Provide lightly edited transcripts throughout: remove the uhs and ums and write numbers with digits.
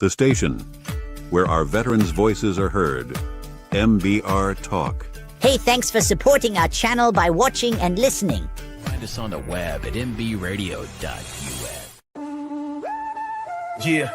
The station where our veterans' voices are heard. MBR Talk. Hey, thanks for supporting our channel by watching and listening. Find us on the web at mbradio.us. Yeah.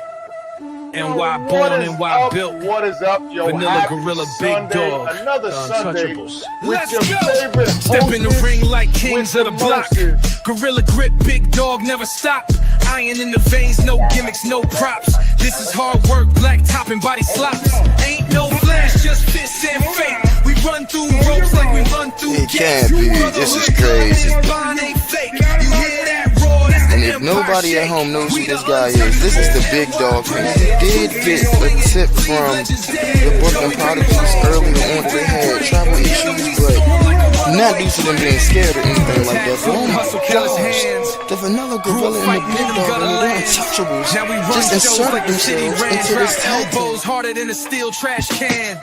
NY born, NY built. What is up, yo? Vanilla Happy Gorilla, Sunday, Big Dog. Another Sunday Untouchables. with Let's your go. favorite Step in the hostess ring like kings of with the block. mostest. Gorilla grip, big dog, never stop. Iron in the veins, no gimmicks, no props. This is hard work, black top and body slops. Ain't no flash, just fists and fake. We run through ropes like we run through It gates. can't be. This is crazy. This bond ain't fake. You hear that roar? That's And the if Empire nobody at Shake. home knows who We this the guy is, this is the big dog. And he did get a tip from the Brooklyn Prodigies earlier on that they had travel issues, but not due to them being scared or anything like that. But oh my gosh, the Vanilla Gorilla and the Big Dog and the Untouchables just inserted themselves into this tag team. Elbows harder than a steel trash can.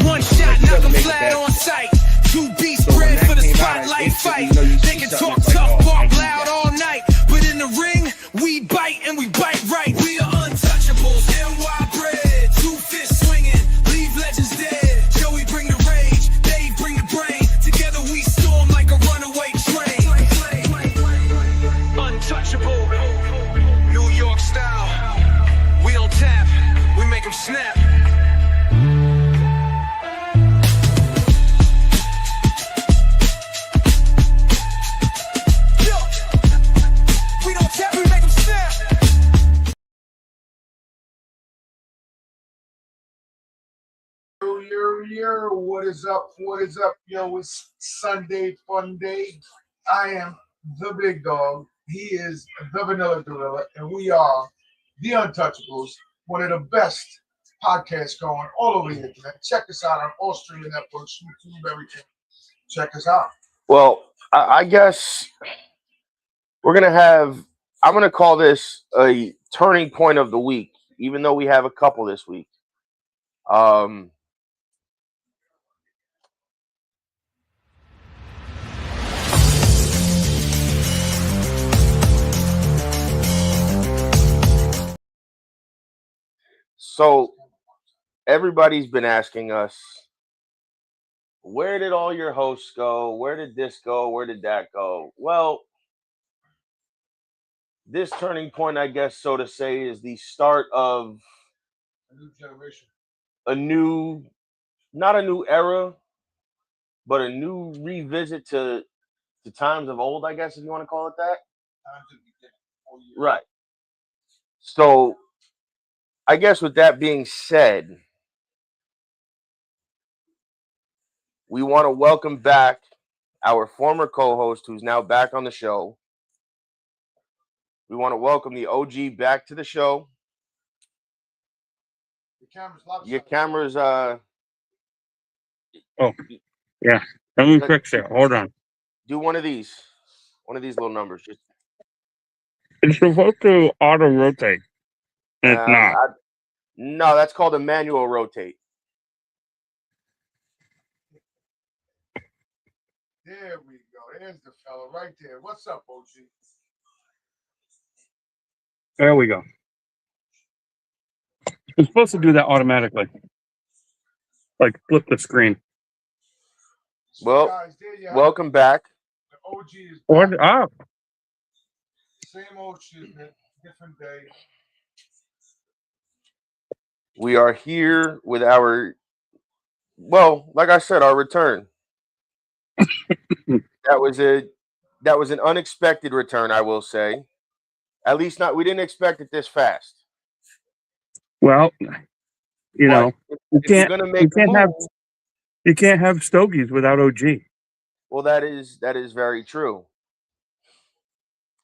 One shot, knock 'em flat on sight. Two beasts bred for the spotlight fight. They can talk tough, bark loud all night, but in the ring, we bite and we bite right. We are untouchables, NY bred. Two fists swinging, leave legends dead. Joey bring the rage, Dave bring the brain. Together we storm like a runaway train. Untouchable, New York style. We on tap, we make 'em snap. What is up? What is up, yo? It's Sunday Fun Day. I am the Big Dog. He is the Vanilla Gorilla, and we are the Untouchables, one of the best podcasts going all over the internet. Check us out on all streaming networks, YouTube, everything. Check us out. Well, I guess I'm going to call this a turning point of the week, even though we have a couple this week. So everybody's been asking us, where did all your hosts go? Where did this go? Where did that go? Well, this turning point, I guess, so to say, is the start of A new generation. not a new era, but a new revisit to times of old, I guess, if you want to call it that. Right. So I guess with that being said, we want to welcome back our former co-host who's now back on the show. We want to welcome the OG back to the show. Your camera's Oh, yeah. Let me fix it. Hold on. do one of these little numbers. Just It's supposed to auto rotate. And it's not. no, that's called a manual rotate. There we go. There's the fella right there. What's up, OG? There we go. It's supposed to do that automatically. Like flip the screen. So, Well, guys, there you have welcome it. back. The OG is What back. up? Same old shit, man. Different day. We are here with our, well, like I said, our return. That was an unexpected return, I will say. At least we didn't expect it this fast. Well, you know, But you if you're can't gonna make a you move, can't have stogies without OG. well, that is very true.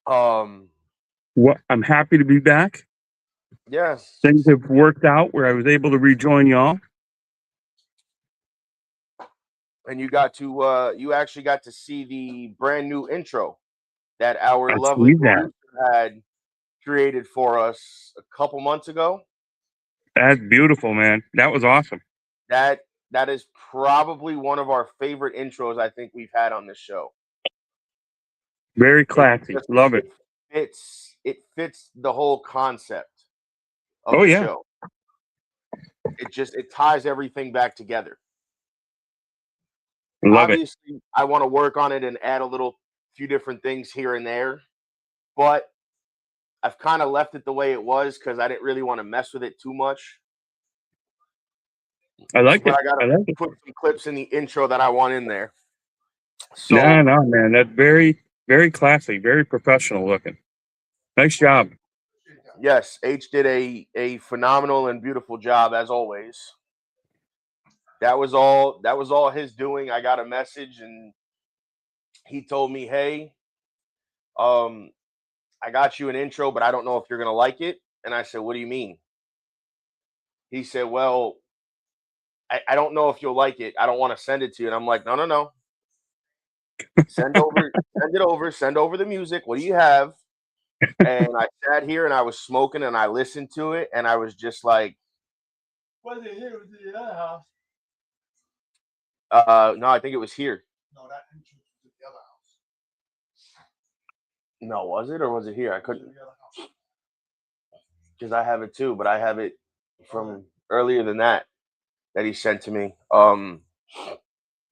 What I'm happy to be back. Yes. Things have worked out where I was able to rejoin y'all. And you actually got to see the brand new intro that our I lovely see that. producer had created for us a couple months ago. That's beautiful, man. That was awesome. That is probably one of our favorite intros I think we've had on this show. Very classy. Love it. It fits the whole concept of Oh, the yeah. show. it ties everything back together. Love it. Obviously, I want to work on it and add a few different things here and there, but I've kind of left it the way it was because I didn't really want to mess with it too much. I like But it. I got I to like it. put some clips in the intro that I want in there. So, No, man. That's very, very classy, very professional looking. Nice job. yes, H did a phenomenal and beautiful job as always. That was all his doing. I got a message and he told me, "Hey, I got you an intro, but I don't know if you're gonna like it." And I said, "What do you mean?" He said, "Well, I don't know if you'll like it. I don't want to send it to you." And I'm like, no. Send over the music. What do you have? And I sat here and I was smoking and I listened to it and I was just like, Was it here? Was it the other house? No, I think it was here. No, that entrance was at the other house. No, was it or was it here? I couldn't, The other house. because I have it too, but I have it from earlier than that he sent to me.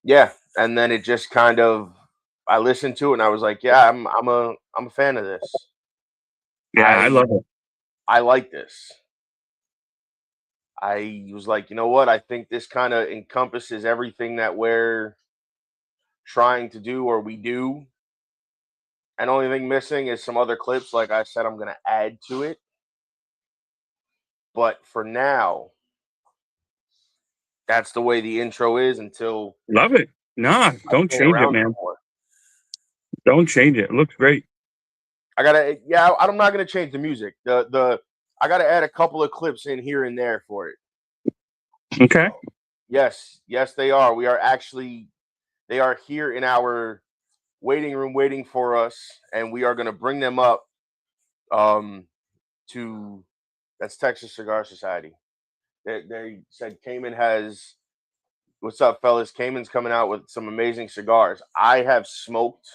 Yeah, and then it just kind of I listened to it and I was like, yeah, I'm a fan of this. Yeah, I love it. I like this. I was like, you know what? I think this kind of encompasses everything that we're trying to do or we do. And only thing missing is some other clips. Like I said, I'm going to add to it. But for now, that's the way the intro is until. Love it. Nah, don't change it, man. Don't change it. It looks great. I'm not going to change the music. I got to add a couple of clips in here and there for it. Okay. Yes, they are. They are here in our waiting room waiting for us, and we are going to bring them up to that's Texas Cigar Society. They said Cayman has, what's up, fellas? Cayman's coming out with some amazing cigars. I have smoked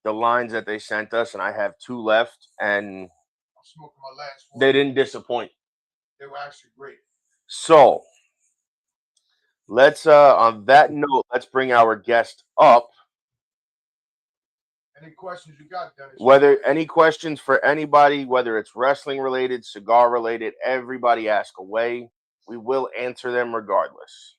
the lines that they sent us, and I have 2 left, and I'm smoking my last one. they didn't disappoint. They were actually great. So let's on that note, let's bring our guest up. Any questions you got, Dennis? Whether any questions for anybody, whether it's wrestling related, cigar related, everybody ask away. We will answer them regardless.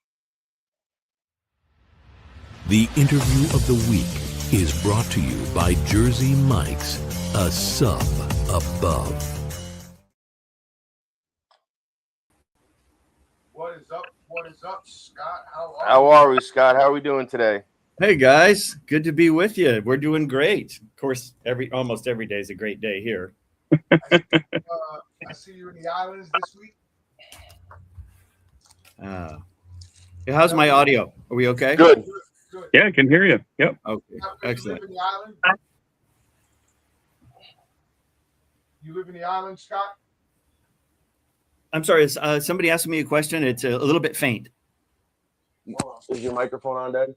The interview of the week is brought to you by Jersey Mike's, a sub above. What is up? What is up, Scott? How are we, Scott? How are we doing today? Hey guys, good to be with you. We're doing great. Of course, almost every day is a great day here. I see you in the islands this week. How's my audio? Are we okay? Good. Yeah, I can hear you. Yep. Okay. Excellent. You live in the island, Scott? I'm sorry. Is somebody asking me a question? It's a little bit faint. Is your microphone on, Dad?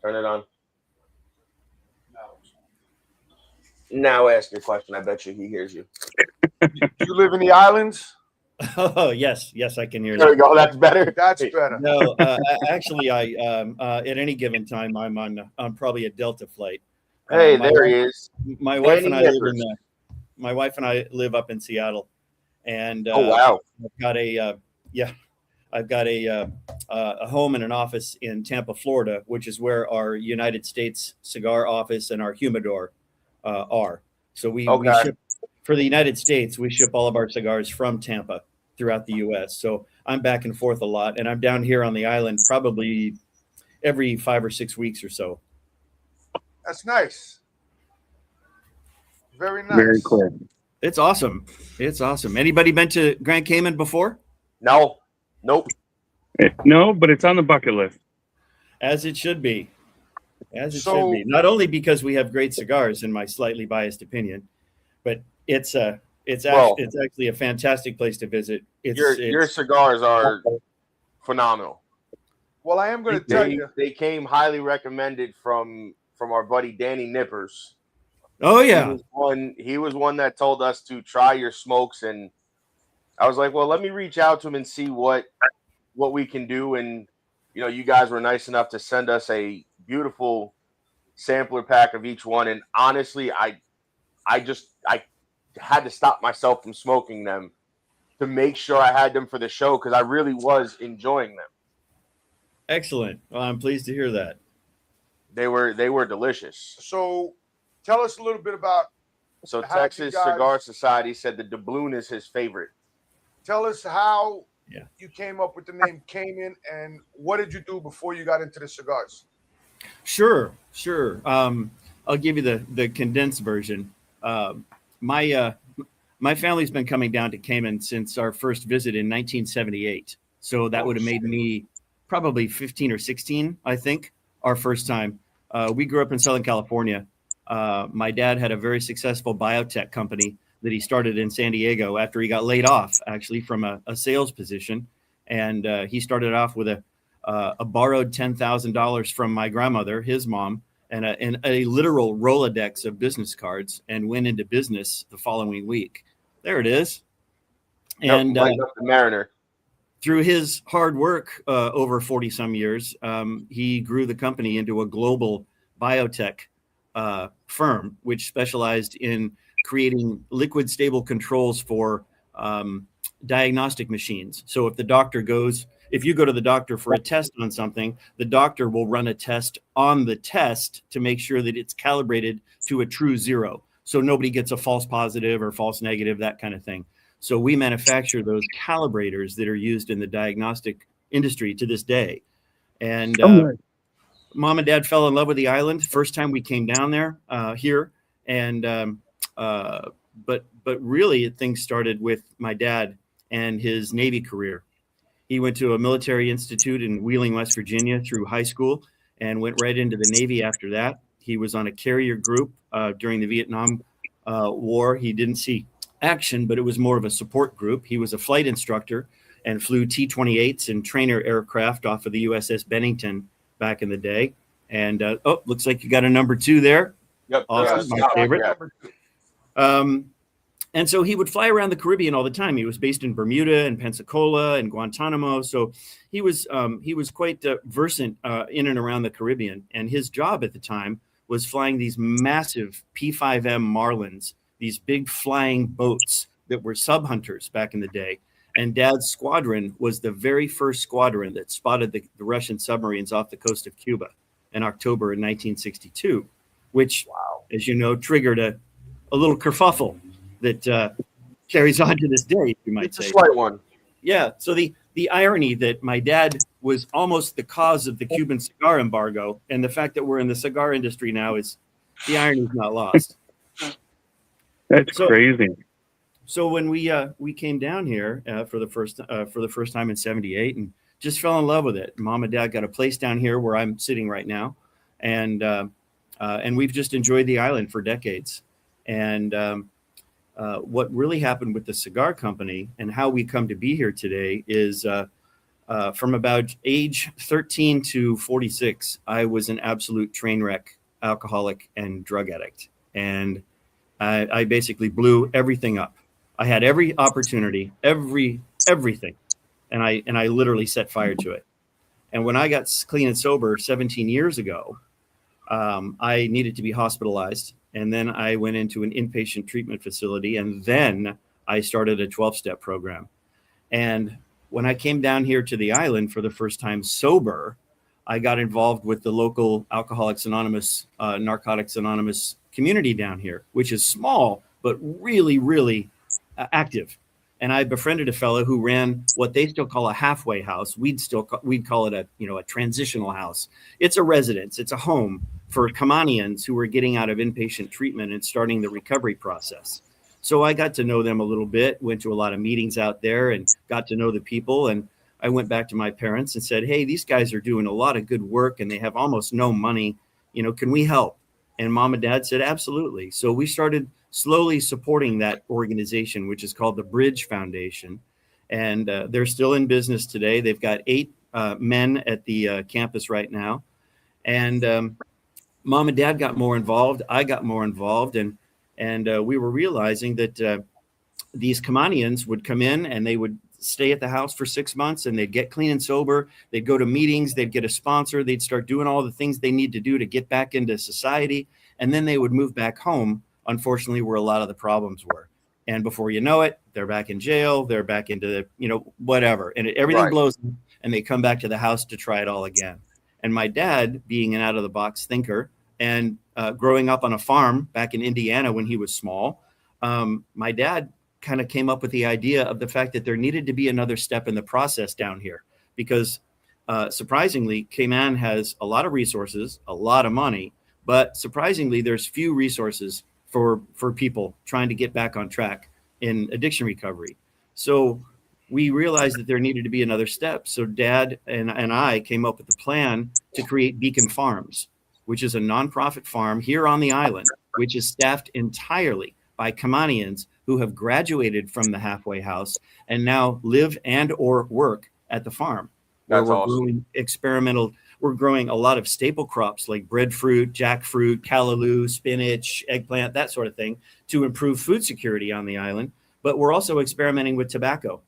Turn it on. Now ask your question. I bet you he hears you. You live in the islands? Oh yes, I can hear you. There we go. That's better. That's better. No, actually, I at any given time I'm on probably a Delta flight. Hey, there he is. My wife and I live up in Seattle, and oh wow, I've got a home and an office in Tampa, Florida, which is where our United States cigar office and our humidor are. So we ship for the United States. We ship all of our cigars from Tampa throughout the U.S. So I'm back and forth a lot, and I'm down here on the island probably every 5 or 6 weeks or so. That's nice. Very nice. Very cool. It's awesome. It's awesome. Anybody been to Grand Cayman before? No. Nope. No, but it's on the bucket list. As it should be. Should be. Not only because we have great cigars, in my slightly biased opinion, but it's actually a fantastic place to visit. Your cigars are phenomenal. Well, I am going to tell you, they came highly recommended from our buddy Danny Nippers. Oh yeah. He was one that told us to try your smokes, and I was like, well, let me reach out to him and see what we can do. And you guys were nice enough to send us a beautiful sampler pack of each one. And honestly, I had to stop myself from smoking them to make sure I had them for the show, because I really was enjoying them. Excellent. Well, I'm pleased to hear that. They were delicious. So tell us a little bit about. So Texas Cigar Society said the doubloon is his favorite. Tell us how you came up with the name Cayman, and what did you do before you got into the cigars? Sure. I'll give you the condensed version. My family's been coming down to Cayman since our first visit in 1978. So that would have made me probably 15 or 16, I think, our first time. We grew up in Southern California. My dad had a very successful biotech company that he started in San Diego after he got laid off, actually, from a sales position. And he started off with a borrowed $10,000 from my grandmother, his mom, and a literal Rolodex of business cards, and went into business the following week. There it is. And the Mariner. Through his hard work over 40 some years, he grew the company into a global biotech firm, which specialized in creating liquid stable controls for diagnostic machines. So if you go to the doctor for a test on something, the doctor will run a test on the test to make sure that it's calibrated to a true zero. So nobody gets a false positive or false negative, that kind of thing. So we manufacture those calibrators that are used in the diagnostic industry to this day. And Mom and Dad fell in love with the island first time we came down there here. And but really things started with my dad and his Navy career. He went to a military institute in Wheeling, West Virginia through high school, and went right into the Navy after that. He was on a carrier group during the Vietnam War. He didn't see action, but it was more of a support group. He was a flight instructor and flew T-28s and trainer aircraft off of the USS Bennington back in the day. And looks like you got a number 2 there. Yep, awesome, my favorite. And so he would fly around the Caribbean all the time. He was based in Bermuda and Pensacola and Guantanamo. So he was quite versant in and around the Caribbean. And his job at the time was flying these massive P5M Marlins, these big flying boats that were sub hunters back in the day. And Dad's squadron was the very first squadron that spotted the Russian submarines off the coast of Cuba in October in 1962, which, as you know, triggered a little kerfuffle that carries on to this day, you might say. It's a slight one. Yeah. So the irony that my dad was almost the cause of the Cuban cigar embargo, and the fact that we're in the cigar industry now, is the irony is not lost. That's crazy. So when we came down here for the first time in '78, and just fell in love with it. Mom and Dad got a place down here where I'm sitting right now, and we've just enjoyed the island for decades. And what really happened with the cigar company and how we come to be here today is from about age 13 to 46, I was an absolute train wreck, alcoholic, and drug addict. And I basically blew everything up. I had every opportunity, everything. And I literally set fire to it. And when I got clean and sober 17 years ago, I needed to be hospitalized. And then I went into an inpatient treatment facility, and then I started a 12-step program. And when I came down here to the island for the first time sober, I got involved with the local Alcoholics Anonymous, Narcotics Anonymous community down here, which is small, but really, really active. And I befriended a fellow who ran what they still call a halfway house. We'd call it a transitional house. It's a residence. It's a home for Caymanians who were getting out of inpatient treatment and starting the recovery process. So I got to know them a little bit, went to a lot of meetings out there and got to know the people. And I went back to my parents and said, hey, these guys are doing a lot of good work and they have almost no money. Can we help? And Mom and Dad said, absolutely. So we started slowly supporting that organization, which is called the Bridge Foundation. And they're still in business today. They've got 8 men at the campus right now. And Mom and Dad got more involved. I got more involved, and we were realizing that these Caymanians would come in and they would stay at the house for 6 months, and they'd get clean and sober. They'd go to meetings. They'd get a sponsor. They'd start doing all the things they need to do to get back into society, and then they would move back home. Unfortunately, where a lot of the problems were, and before you know it, they're back in jail. They're back into whatever, and everything blows, and they come back to the house to try it all again. And my dad, being an out-of-the-box thinker and growing up on a farm back in Indiana when he was small, my dad kind of came up with the idea of the fact that there needed to be another step in the process down here, because surprisingly, Cayman has a lot of resources, a lot of money, but surprisingly, there's few resources for people trying to get back on track in addiction recovery. So we realized that there needed to be another step. So Dad and I came up with the plan to create Beacon Farms, which is a nonprofit farm here on the island, which is staffed entirely by Caymanians who have graduated from the halfway house and now live and or work at the farm. That's we're awesome. We're growing a lot of staple crops like breadfruit, jackfruit, callaloo, spinach, eggplant, that sort of thing, to improve food security on the island. But we're also experimenting with tobacco.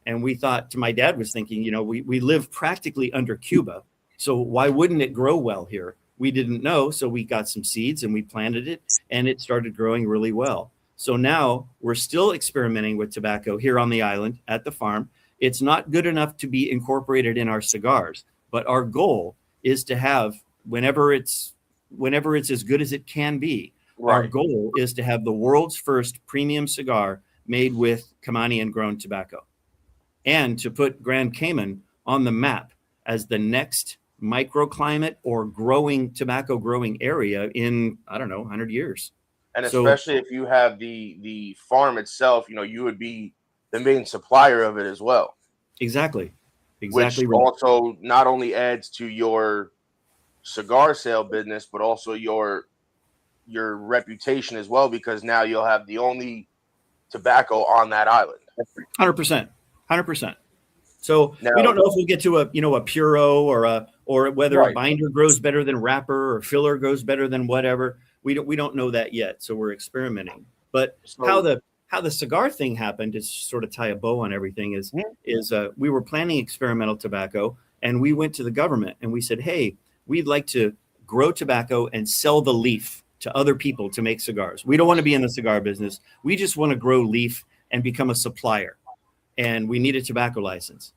And we thought, my dad was thinking, we live practically under Cuba, so why wouldn't it grow well here? We didn't know, so we got some seeds and we planted it, and it started growing really well. So now we're still experimenting with tobacco here on the island at the farm. It's not good enough to be incorporated in our cigars, but our goal is to have, whenever it's as good as it can be, our goal is to have the world's first premium cigar made with Caymanian grown tobacco, and to put Grand Cayman on the map as the next microclimate or tobacco growing area in, 100 years. And especially if you have the farm itself, you would be the main supplier of it as well. Exactly. Which also not only adds to your cigar sale business, but also your reputation as well, because now you'll have the only tobacco on that island. 100%. So now, we don't know if we'll get to a Puro or whether a binder grows better than wrapper or filler grows better than whatever. We don't know that yet. So we're experimenting. But how the cigar thing happened, is sort of tie a bow on everything, is we were planning experimental tobacco, and we went to the government and we said, hey, we'd like to grow tobacco and sell the leaf to other people to make cigars. We don't want to be in the cigar business. We just want to grow leaf and become a supplier. And we need a tobacco license.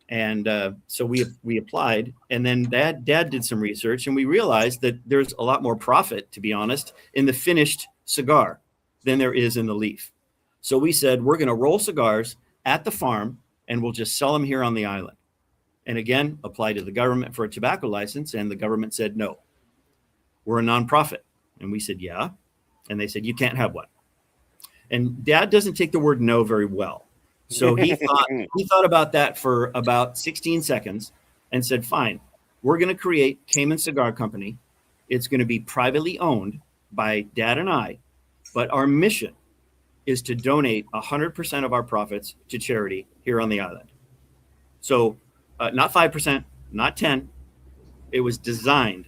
And so we applied, and then Dad did some research, and we realized that there's a lot more profit, to be honest, in the finished cigar than there is in the leaf. So we said, we're going to roll cigars at the farm, and we'll just sell them here on the island. And again, apply to the government for a tobacco license, and the government said, no, we're a nonprofit. And we said, yeah. And they said, you can't have one. And Dad doesn't take the word no very well. So he thought about that for about 16 seconds and said, fine, we're going to create Cayman Cigar Company. It's going to be privately owned by Dad and I, but our mission is to donate 100% of our profits to charity here on the island. So not 5%, not 10. It was designed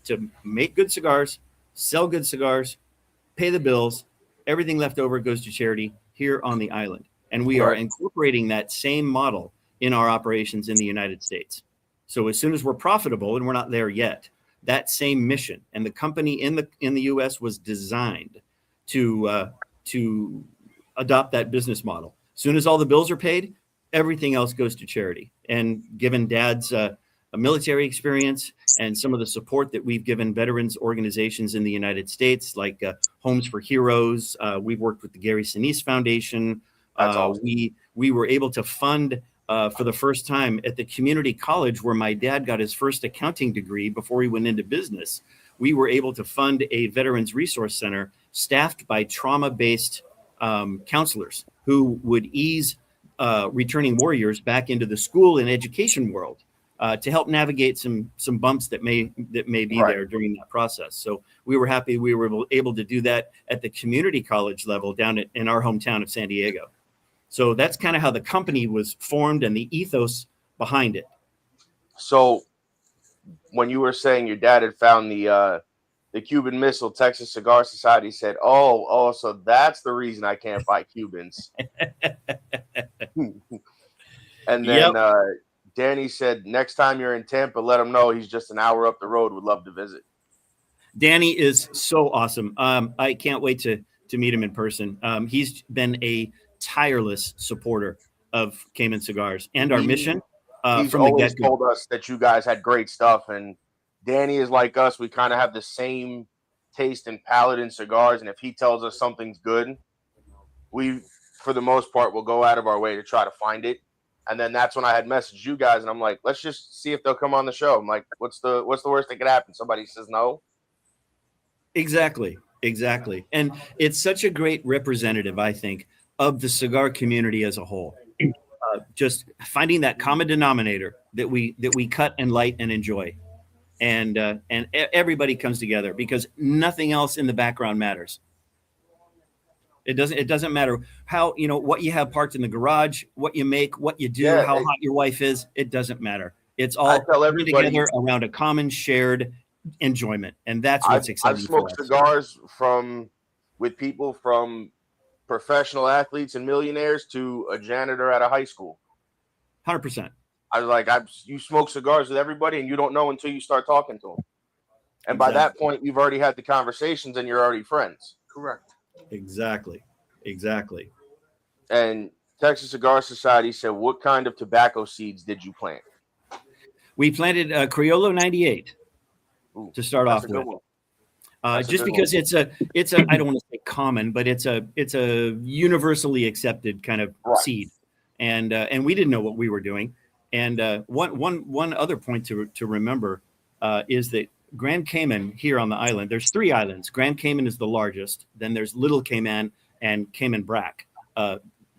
to make good cigars, sell good cigars, pay the bills. Everything left over goes to charity here on the island. And we are incorporating that same model in our operations in the United States. So as soon as we're profitable, and we're not there yet, that same mission, and the company in the U.S. was designed to adopt that business model. As soon as all the bills are paid, everything else goes to charity. And given Dad's a military experience and some of the support that we've given veterans organizations in the United States, like Homes for Heroes, we've worked with the Gary Sinise Foundation. Awesome. We were able to fund for the first time at the community college where my dad got his first accounting degree before he went into business. We were able to fund a veterans resource center staffed by trauma-based counselors who would ease returning warriors back into the school and education world to help navigate some bumps that may be there during that process. So we were happy we were able to do that at the community college level down in our hometown of San Diego. So that's kind of how the company was formed and the ethos behind it. So when you were saying your dad had found the the Cuban Missile Texas Cigar Society said, "Oh, so that's the reason I can't buy Cubans." And then Danny said, "Next time you're in Tampa, let him know he's just an hour up the road. Would love to visit." Danny is so awesome. I can't wait to meet him in person. He's been a tireless supporter of Cayman Cigars and our mission He's from the always get-go. told us that you guys had great stuff, and Danny is like us. We kind of have the same taste and palate in cigars, and if he tells us something's good, we, for the most part, will go out of our way to try to find it. And then that's when I had messaged you guys, and I'm like, let's just see if they'll come on the show. I'm like, what's the worst that could happen? Somebody says no. Exactly. And it's such a great representative, I think, of the cigar community as a whole. Just finding that common denominator that we cut and light and enjoy. And everybody comes together because nothing else in the background matters. It doesn't matter how, what you have parked in the garage, what you make, what you do, how hot your wife is. It doesn't matter. It's all coming together around a common shared enjoyment, and that's what's exciting. I've smoked cigars with people from professional athletes and millionaires to a janitor at a high school. 100%. I was like, you smoke cigars with everybody, and you don't know until you start talking to them. And by that point, you've already had the conversations, and you're already friends. Correct. Exactly. And Texas Cigar Society said, "What kind of tobacco seeds did you plant?" We planted Criollo 98 to start off with. Just because it's a I don't want to say common, but it's a universally accepted kind of seed, and we didn't know what we were doing. And one other point to remember is that Grand Cayman here on the island, there's 3 islands. Grand Cayman is the largest. Then there's Little Cayman and Cayman Brac,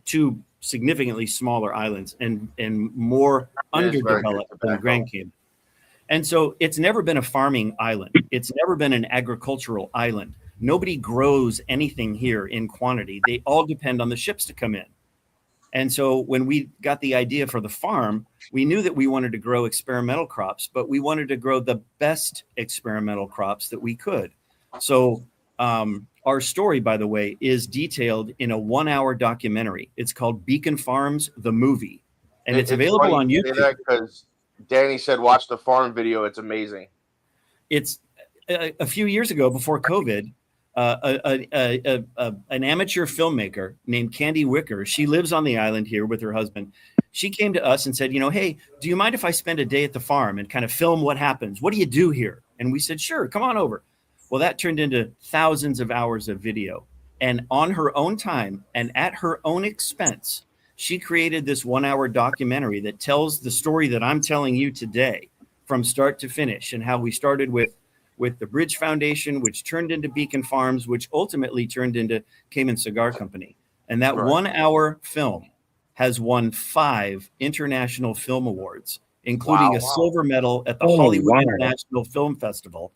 2 significantly smaller islands and more underdeveloped than Grand Cayman. And so it's never been a farming island. It's never been an agricultural island. Nobody grows anything here in quantity. They all depend on the ships to come in. And so when we got the idea for the farm, we knew that we wanted to grow experimental crops, but we wanted to grow the best experimental crops that we could. So our story, by the way, is detailed in a 1-hour documentary. It's called Beacon Farms, the movie. And it's available on YouTube. Because Danny said, watch the farm video. It's amazing. It's a few years ago, before COVID, an amateur filmmaker named Candy Wicker. She lives on the island here with her husband. She came to us and said, hey, do you mind if I spend a day at the farm and kind of film what happens? What do you do here? And we said, sure, come on over. Well, that turned into thousands of hours of video. And on her own time and at her own expense, she created this 1-hour documentary that tells the story that I'm telling you today from start to finish, and how we started with the Bridge Foundation, which turned into Beacon Farms, which ultimately turned into Cayman Cigar Company. And that 1-hour film has won 5 international film awards, including a silver medal at the Hollywood International Film Festival.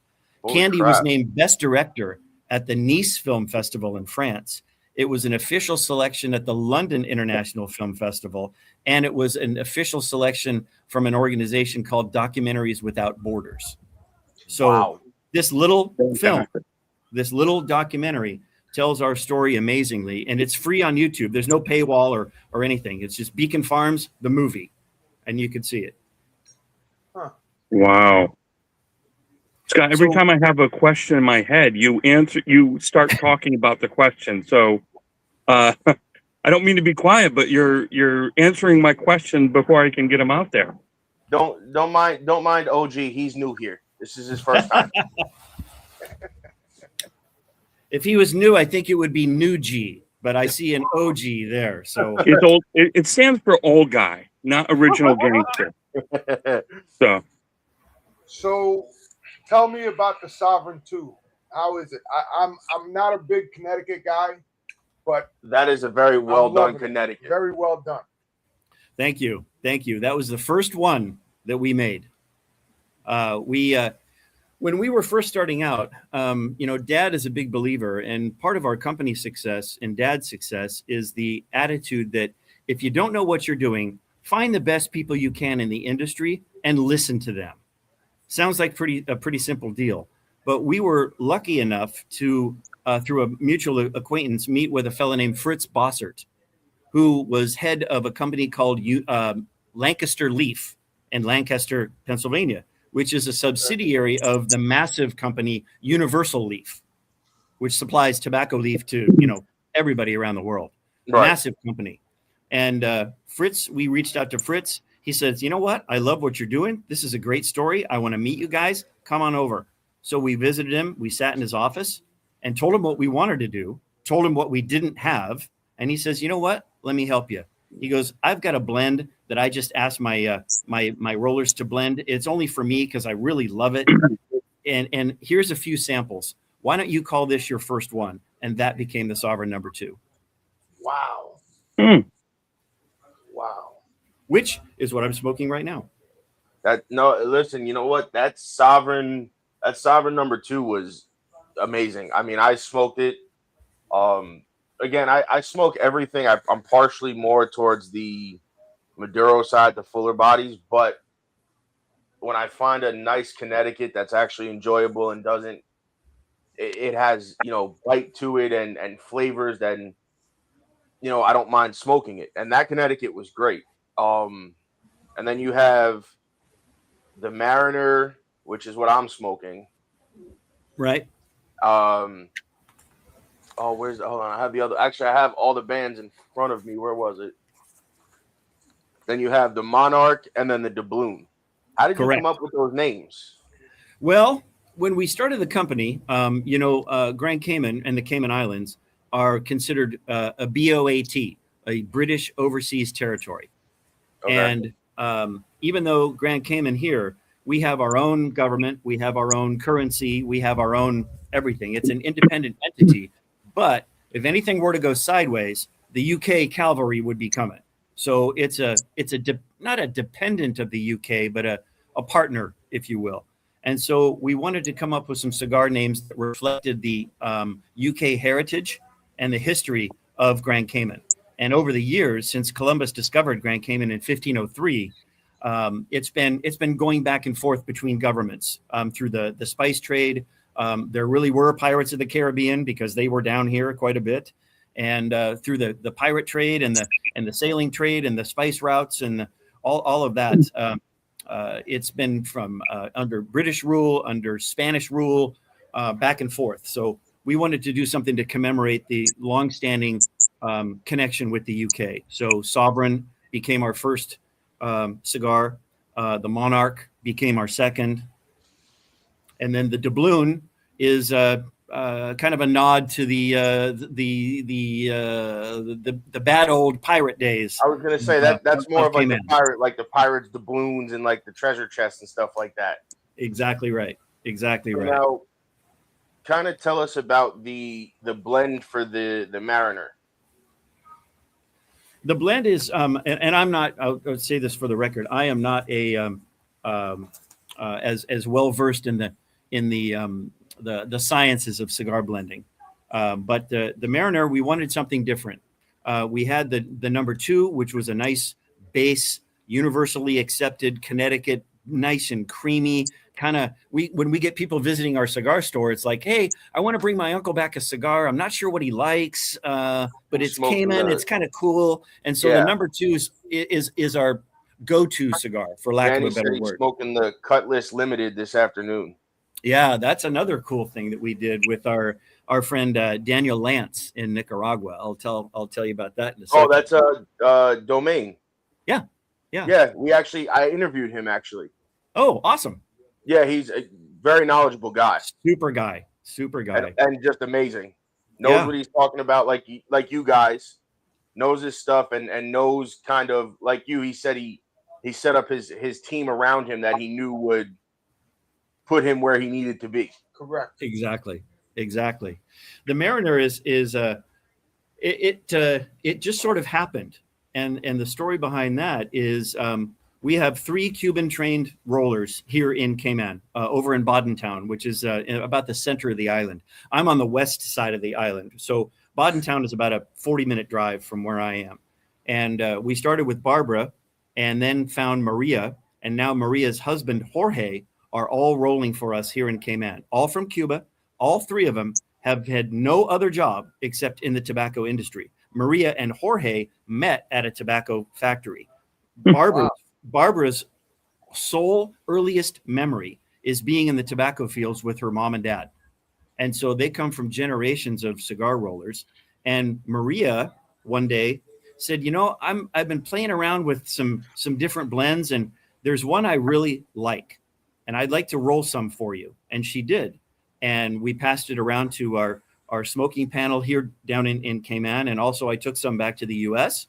Candy was named Best Director at the Nice Film Festival in France. It was an official selection at the London International Film Festival, and it was an official selection from an organization called Documentaries Without Borders. So this little film, this little documentary tells our story amazingly, and it's free on YouTube. There's no paywall or anything. It's just Beacon Farms, the movie, and you can see it. Wow. Scott, every time I have a question in my head, you start talking about the question. So I don't mean to be quiet, but you're answering my question before I can get them out there. Don't mind OG. He's new here. This is his first time. If he was new, I think it would be New G, but I see an OG there. So it's old. It stands for old guy, not original gangster. So tell me about the Sovereign 2. How is it? I'm not a big Connecticut guy, but that is a very well done Connecticut. Very well done. Thank you. That was the first one that we made. When we were first starting out, Dad is a big believer, and part of our company success and Dad's success is the attitude that if you don't know what you're doing, find the best people you can in the industry and listen to them. Sounds like a pretty simple deal, But we were lucky enough to, through a mutual acquaintance, meet with a fellow named Fritz Bossert, who was head of a company called Lancaster Leaf in Lancaster, Pennsylvania, which is a subsidiary of the massive company Universal Leaf, which supplies tobacco leaf to, everybody around the world. Right. Massive company. And Fritz, we reached out to Fritz. He says, you know what? I love what you're doing. This is a great story. I want to meet you guys. Come on over. So we visited him. We sat in his office and told him what we wanted to do, told him what we didn't have. And he says, you know what? Let me help you. He goes, I've got a blend that I just asked my my rollers to blend. It's only for me because I really love it. And here's a few samples. Why don't you call this your first one? And that became the Sovereign No. 2. Wow. Wow. Which is what I'm smoking right now. Listen, you know what? That Sovereign No. 2 was amazing. I mean, I smoked it. Again, I smoke everything. I'm partially more towards the Maduro side, the fuller bodies, but when I find a nice Connecticut that's actually enjoyable and it has, bite to it and flavors, then, I don't mind smoking it. And that Connecticut was great. And then you have the Mariner, which is what I'm smoking. Right. Hold on. I have the other. Actually, I have all the bands in front of me. Where was it? Then you have the Monarch and then the Doubloon. How did you come up with those names? Well, when we started the company, Grand Cayman and the Cayman Islands are considered a BOAT, a British Overseas Territory. Okay. And even though Grand Cayman here, we have our own government, we have our own currency, we have our own everything. It's an independent entity. But if anything were to go sideways, the UK cavalry would be coming. So it's not a dependent of the UK, but a partner, if you will. And so we wanted to come up with some cigar names that reflected the UK heritage and the history of Grand Cayman. And over the years, since Columbus discovered Grand Cayman in 1503, it's been going back and forth between governments through the spice trade. There really were pirates of the Caribbean because they were down here quite a bit, and through the pirate trade and the sailing trade and the spice routes and all of that. It's been from under British rule, under Spanish rule, back and forth. So we wanted to do something to commemorate the longstanding connection with the UK. So Sovereign became our first cigar. The Monarch became our second. And then the Doubloon is kind of a nod to the bad old pirate days. I was gonna say that's more of like the pirate, like the pirates, doubloons, and like the treasure chests and stuff like that. Exactly right. Exactly right. Now, kind of tell us about the blend for the Mariner. The blend is, and I'm not. I'll say this for the record. I am not a as well versed in the sciences of cigar blending, but the Mariner, we wanted something different. We had the No. 2, which was a nice base, universally accepted Connecticut, nice and creamy. Kind of, when we get people visiting our cigar store, it's like, hey, I want to bring my uncle back a cigar. I'm not sure what he likes, but it's Cayman. It's kind of cool. And so the No. 2 is our go-to cigar, for lack of a better word. Smoking the Cutlass Limited this afternoon. Yeah, that's another cool thing that we did with our friend Daniel Lance in Nicaragua. I'll tell you about that in a second. Oh, that's a Domain. Yeah. I interviewed him actually. Oh, awesome. Yeah, he's a very knowledgeable guy. Super guy. And just amazing. Knows what he's talking about, like you guys. Knows his stuff and knows kind of like you. He said he set up his team around him that he knew would put him where he needed to be. Correct. Exactly. The Mariner is it just sort of happened, and the story behind that is we have 3 Cuban trained rollers here in Cayman, over in Bodentown, which is about the center of the island. I'm on the west side of the island, so Bodentown is about a 40-minute drive from where I am, and we started with Barbara, and then found Maria, and now Maria's husband Jorge are all rolling for us here in Cayman, all from Cuba. All three of them have had no other job except in the tobacco industry. Maria and Jorge met at a tobacco factory. Barbara's sole earliest memory is being in the tobacco fields with her mom and dad. And so they come from generations of cigar rollers. And Maria one day said, I've been playing around with some different blends, and there's one I really like, and I'd like to roll some for you. And she did. And we passed it around to our smoking panel here down in Cayman. And also I took some back to the US,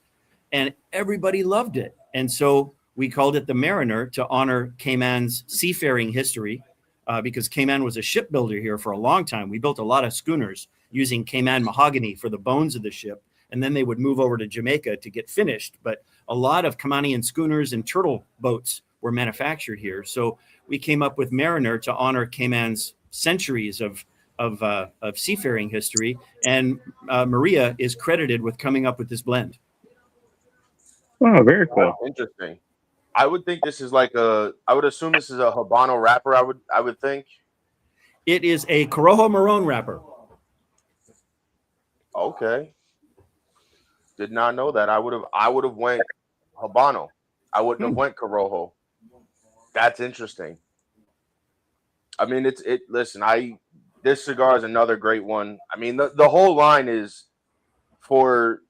and everybody loved it. And so we called it the Mariner to honor Cayman's seafaring history, because Cayman was a shipbuilder here for a long time. We built a lot of schooners using Cayman mahogany for the bones of the ship, and then they would move over to Jamaica to get finished. But a lot of Caymanian schooners and turtle boats were manufactured here. So we came up with Mariner to honor Cayman's centuries of seafaring history, and Maria is credited with coming up with this blend. Oh, very cool. Interesting. I would think this is I would assume this is a Habano wrapper. I would think. It is a Corojo Marron wrapper. Okay. Did not know that. I would have went Habano. I wouldn't have went Corojo. That's interesting. I mean, listen, this cigar is another great one. I mean, the whole line is for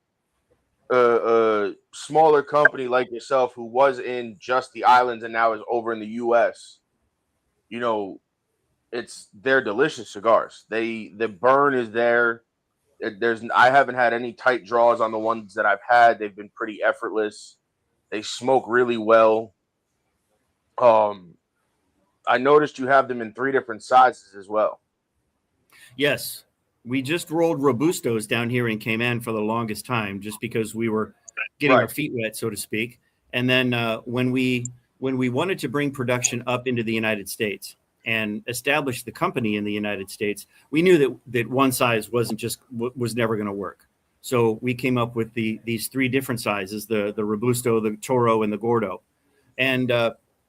a smaller company like yourself who was in just the islands and now is over in the US. They're delicious cigars. The burn is there. I haven't had any tight draws on the ones that I've had. They've been pretty effortless. They smoke really well. I noticed you have them in 3 different sizes as well. Yes. We just rolled Robustos down here in Cayman for the longest time, just because we were getting our feet wet, so to speak. And then when we wanted to bring production up into the United States and establish the company in the United States, we knew that one size was never going to work. So we came up with these 3 different sizes: the Robusto, the Toro, and the Gordo. And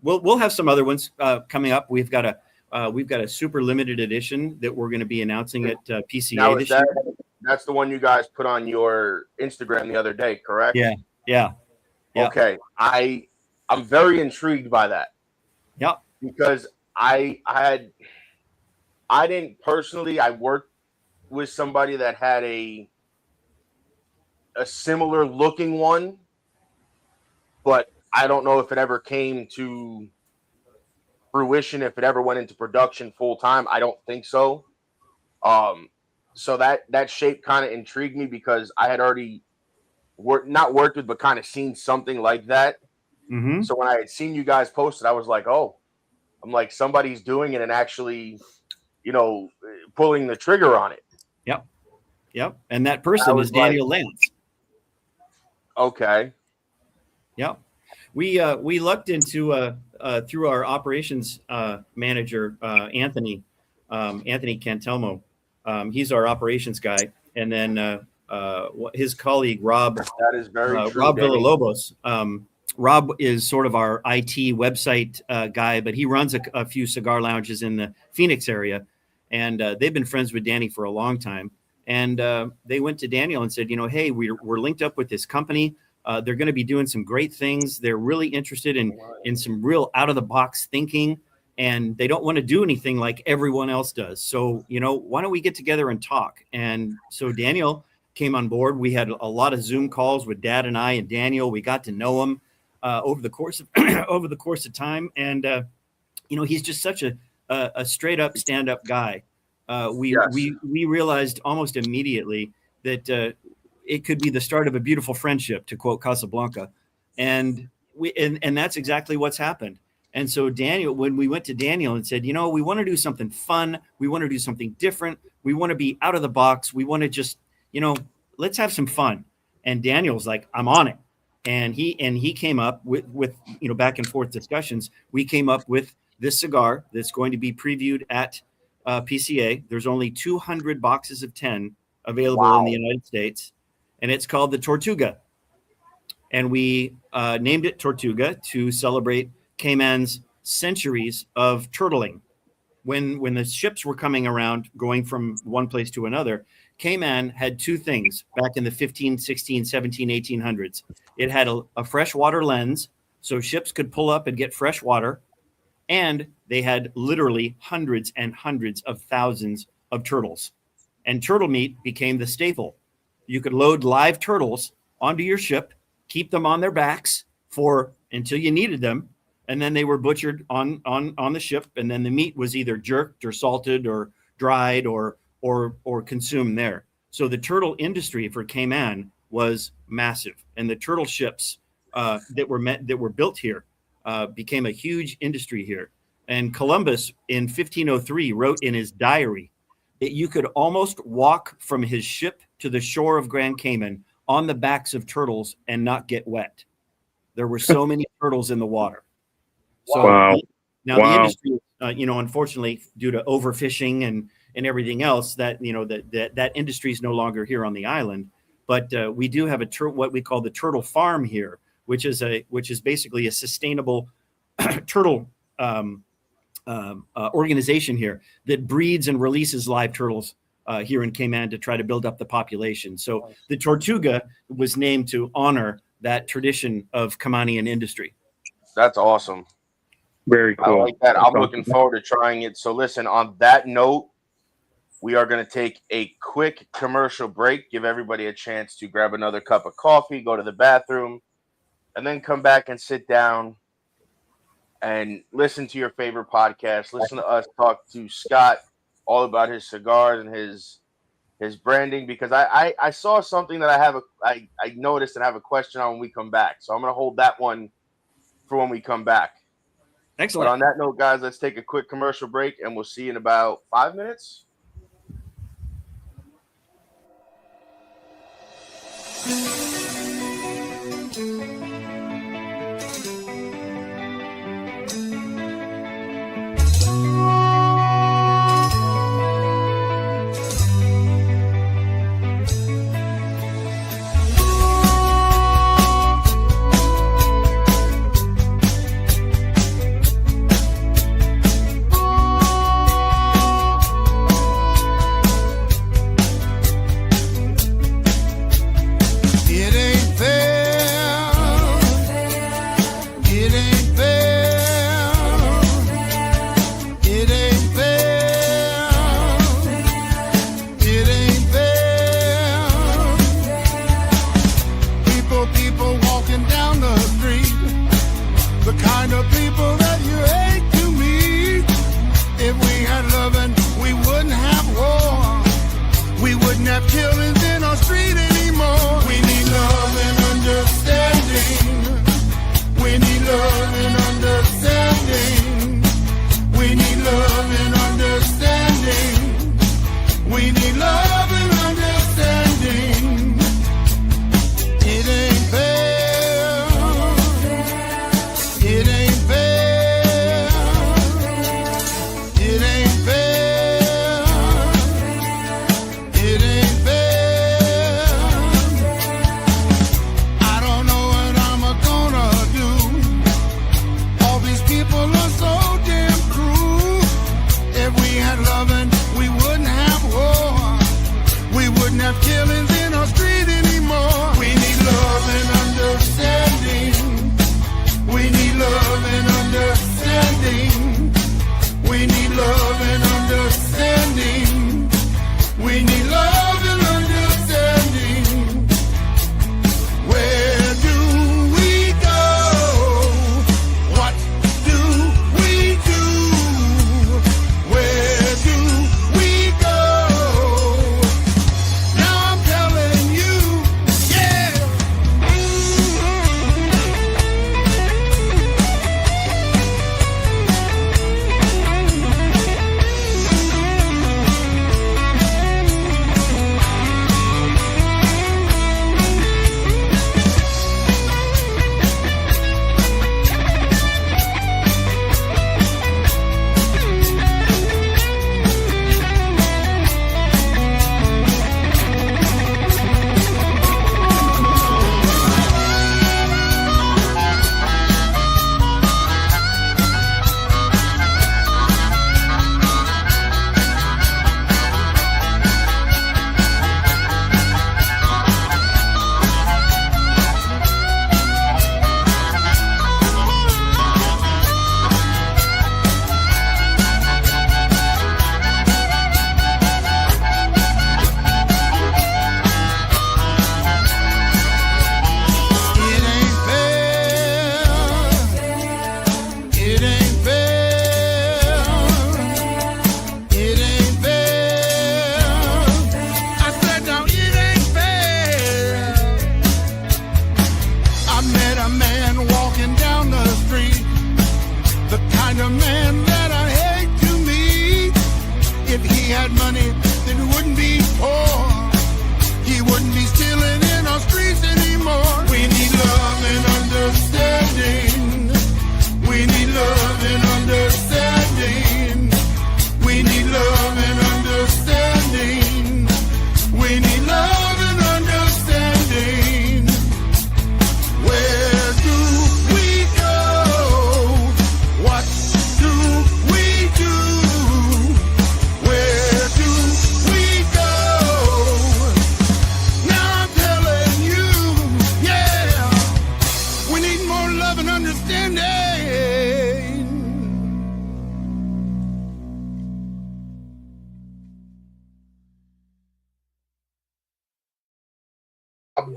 we'll have some other ones coming up. We've got a super limited edition that we're going to be announcing at PCA this year. That's the one you guys put on your Instagram the other day, correct? Yeah. Okay. I'm very intrigued by that. Yeah. Because I didn't personally, I worked with somebody that had a similar looking one, but I don't know if it ever came to fruition, if it ever went into production full time. I don't think so. So that shape kind of intrigued me because I had already not worked with, but kind of seen something like that. Mm-hmm. So when I had seen you guys post it, I was like, I'm like, somebody's doing it and actually, pulling the trigger on it. Yep. And that person is Daniel Lance. Okay. Yep. We looked into through our operations manager, Anthony Cantelmo. He's our operations guy, and then his colleague Rob. That is very true. Rob Villalobos. Rob is sort of our IT website guy, but he runs a few cigar lounges in the Phoenix area, and they've been friends with Danny for a long time. And they went to Daniel and said, hey, we're linked up with this company. They're going to be doing some great things. They're really interested in some real out of the box thinking, and they don't want to do anything like everyone else does. So, why don't we get together and talk? And so Daniel came on board. We had a lot of Zoom calls with Dad and I and Daniel. We got to know him over the course of time. And, he's just such a straight up stand up guy. We realized almost immediately that it could be the start of a beautiful friendship, to quote Casablanca. And that's exactly what's happened. And so Daniel, when we went to Daniel and said, we want to do something fun, we want to do something different, we want to be out of the box, we want to just, let's have some fun. And Daniel's like, I'm on it. And he came up with back and forth discussions. We came up with this cigar that's going to be previewed at PCA. There's only 200 boxes of 10 available in the United States, and it's called the Tortuga. And we named it Tortuga to celebrate Cayman's centuries of turtling. When the ships were coming around, going from one place to another, Cayman had two things back in the 15, 16, 17, 1800s. It had a freshwater lens, so ships could pull up and get fresh water, and they had literally hundreds and hundreds of thousands of turtles. And turtle meat became the staple. You could load live turtles onto your ship, keep them on their backs until you needed them, and then they were butchered on the ship, and then the meat was either jerked or salted or dried or consumed there. So the turtle industry for Cayman was massive, and the turtle ships that were built here became a huge industry here. And Columbus in 1503 wrote in his diary that you could almost walk from his ship to the shore of Grand Cayman on the backs of turtles and not get wet. There were so many turtles in the water. So now the industry, unfortunately, due to overfishing and everything else, that industry is no longer here on the island. But we do have what we call the turtle farm here, which is basically a sustainable turtle organization here that breeds and releases live turtles here in Cayman to try to build up the population. So the Tortuga was named to honor that tradition of Caymanian industry. That's awesome. Very cool. I like that. I'm looking forward to trying it. So listen, on that note, we are going to take a quick commercial break, give everybody a chance to grab another cup of coffee, go to the bathroom, and then come back and sit down and listen to your favorite podcast. Listen to us talk to Scott all about his cigars and his branding, because I saw something that I noticed and have a question on when we come back. So I'm going to hold that one for when we come back. Excellent. But on that note, guys, let's take a quick commercial break, and we'll see you in about 5 minutes. It ain't fair.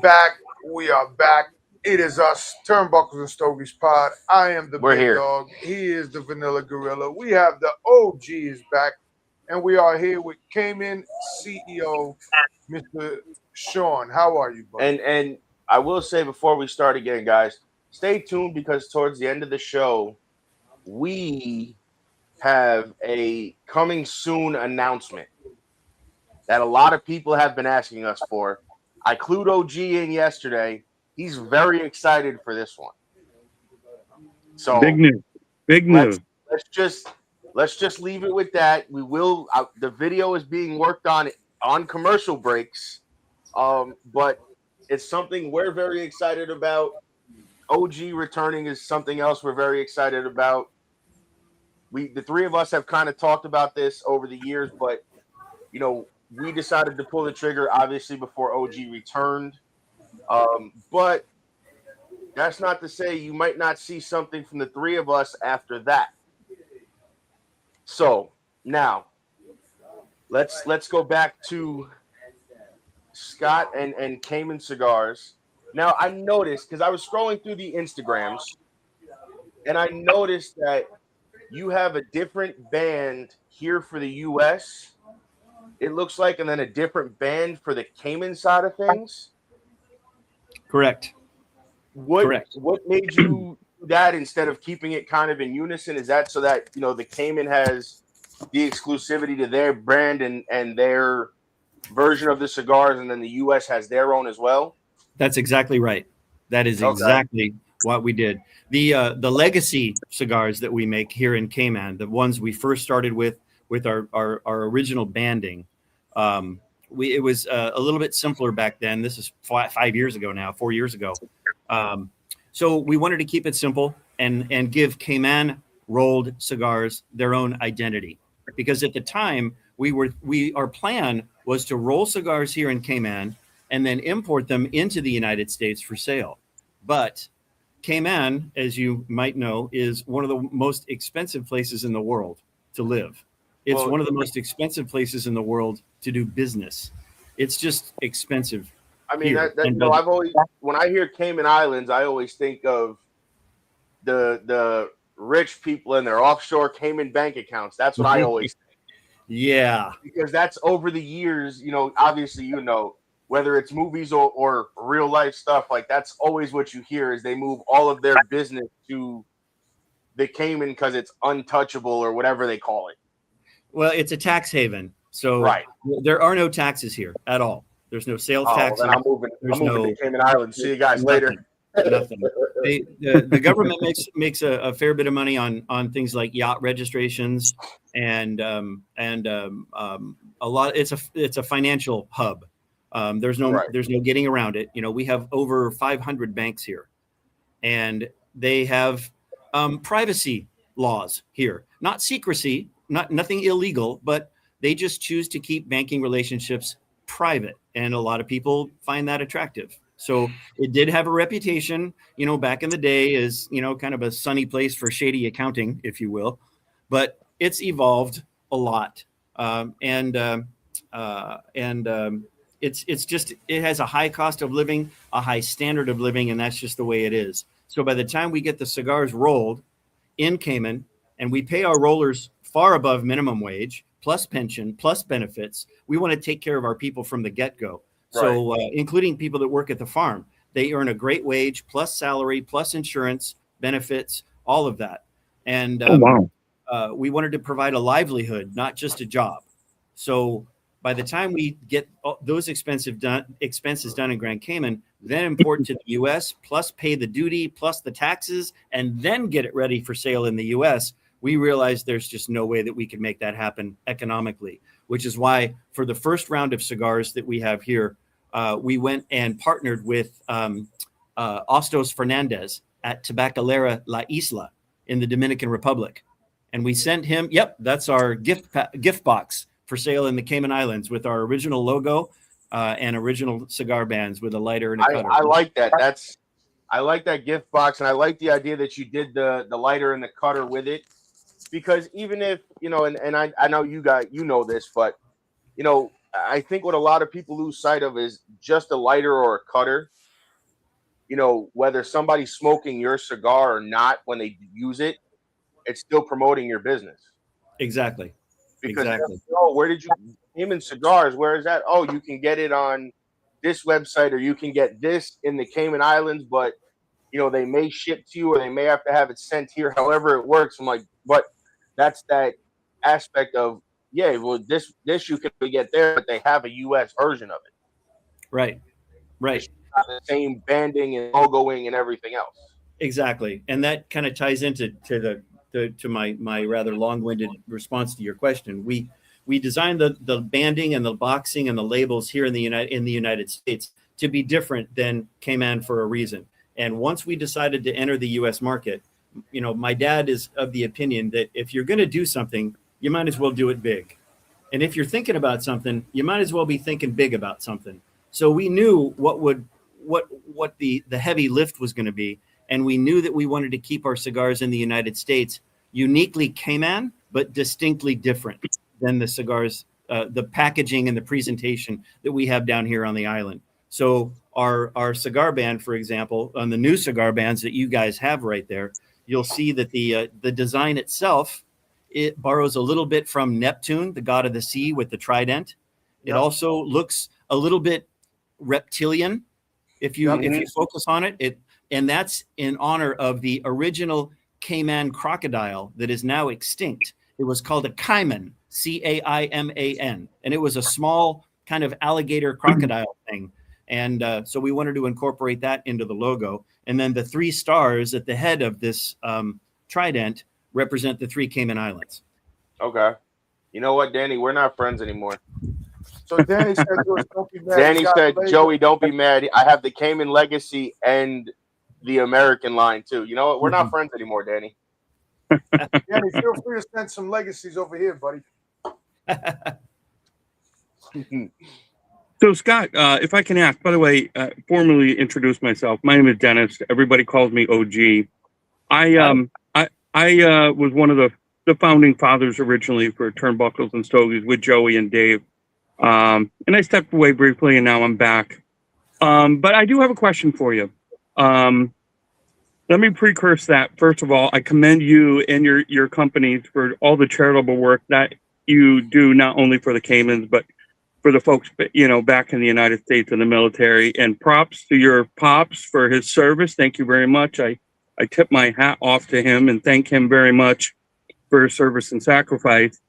back. We are back. It is us, Turnbuckles and Stogies Pod. I am the We're big here. dog. He is the vanilla gorilla. We have the OG is back, and we are here with Cayman CEO, Mr. Sean. How are you, buddy? And I will say before we start again, guys, stay tuned because towards the end of the show, we have a coming soon announcement that a lot of people have been asking us for. I clued OG in yesterday. He's very excited for this one. So Big news. Big news. Let's just leave it with that. We will. The video is being worked on commercial breaks, but it's something we're very excited about. OG returning is something else we're very excited about. The three of us have kind of talked about this over the years, but we decided to pull the trigger obviously before OG returned. But that's not to say you might not see something from the three of us after that. So now let's go back to Scott and Cayman Cigars. Now I noticed, because I was scrolling through the Instagrams, and I noticed that you have a different band here for the US, it looks like, and then a different band for the Cayman side of things. Correct. What made you do that instead of keeping it kind of in unison? Is that so that the Cayman has the exclusivity to their brand and their version of the cigars, and then the US has their own as well? That's exactly right. That is exactly what we did. The legacy cigars that we make here in Cayman, the ones we first started with our original banding, it was a little bit simpler back then. This is 4 years ago. So we wanted to keep it simple and give Cayman rolled cigars their own identity, because at the time our plan was to roll cigars here in Cayman and then import them into the United States for sale. But Cayman, as you might know, is one of the most expensive places in the world to live. It's one of the most expensive places in the world to do business. It's just expensive. I mean, I've always, when I hear Cayman Islands, I always think of the rich people and their offshore Cayman bank accounts. That's what I always think. Yeah. Because that's over the years, obviously, whether it's movies or real life stuff, like that's always what you hear is they move all of their business to the Cayman because it's untouchable or whatever they call it. Well, it's a tax haven. So there are no taxes here at all. There's no sales tax. Then I'm moving to Cayman Islands. See you guys later. Nothing. The government makes a fair bit of money on things like yacht registrations and a lot. It's a financial hub. There's no getting around it. We have over 500 banks here, and they have privacy laws here. Not secrecy, nothing illegal, but they just choose to keep banking relationships private, and a lot of people find that attractive. So it did have a reputation, back in the day as, kind of a sunny place for shady accounting, if you will, but it's evolved a lot. It's just, it has a high cost of living, a high standard of living, and that's just the way it is. So by the time we get the cigars rolled in Cayman, and we pay our rollers far above minimum wage, plus pension, plus benefits, we want to take care of our people from the get-go. So including people that work at the farm, they earn a great wage, plus salary, plus insurance, benefits, all of that. And we wanted to provide a livelihood, not just a job. So by the time we get those expenses done in Grand Cayman, then import to the U.S., plus pay the duty, plus the taxes, and then get it ready for sale in the U.S., we realized there's just no way that we could make that happen economically, which is why for the first round of cigars that we have here, we went and partnered with Ostos Fernandez at Tabacalera La Isla in the Dominican Republic. And we sent him, that's our gift box for sale in the Cayman Islands with our original logo and original cigar bands with a lighter and a cutter. I like that. I like that gift box, and I like the idea that you did the lighter and the cutter with it. Because even if, and I know you guys, this, but, I think what a lot of people lose sight of is just a lighter or a cutter. You know, whether somebody's smoking your cigar or not when they use it, it's still promoting your business. Exactly. Because exactly. oh, where did you Cayman cigars? Where is that? Oh, you can get it on this website, or you can get this in the Cayman Islands, but you know, they may ship to you or they may have to have it sent here, however it works. I'm like, but that's that aspect of, yeah, well, this you can get there, but they have a US version of it. Right. It's not the same banding and logoing and everything else. Exactly. And that kind of ties into my rather long-winded response to your question. We designed the banding and the boxing and the labels here in the United States to be different than Cayman for a reason. And once we decided to enter the US market, you know, my dad is of the opinion that if you're going to do something, you might as well do it big. And if you're thinking about something, you might as well be thinking big about something. So we knew what the heavy lift was going to be. And we knew that we wanted to keep our cigars in the United States uniquely Cayman, but distinctly different than the cigars, the packaging and the presentation that we have down here on the island. So our cigar band, for example, on the new cigar bands that you guys have right there, you'll see that the design itself, it borrows a little bit from Neptune, the god of the sea, with the trident. It also looks a little bit reptilian if you focus on it. And that's in honor of the original Cayman crocodile that is now extinct. It was called a Cayman, Caiman, and it was a small kind of alligator crocodile thing. And so we wanted to incorporate that into the logo. And then the 3 stars at the head of this trident represent the 3 Cayman Islands. Okay. You know what, Danny? We're not friends anymore. So Danny said, don't be mad. Danny said, Joey, don't be mad. I have the Cayman legacy and the American line too. You know what? We're not friends anymore, Danny. Danny, feel free to send some legacies over here, buddy. So Scott, if I can ask, by the way, formally introduce myself. My name is Dennis. Everybody calls me OG. I was one of the founding fathers originally for Turnbuckles and Stogies with Joey and Dave. And I stepped away briefly and now I'm back. But I do have a question for you. Let me precurse that. First of all, I commend you and your companies for all the charitable work that you do, not only for the Caymans, but for the folks, you know, back in the United States in the military. And props to your pops for his service. Thank you very much. I tip my hat off to him and thank him very much for his service and sacrifice.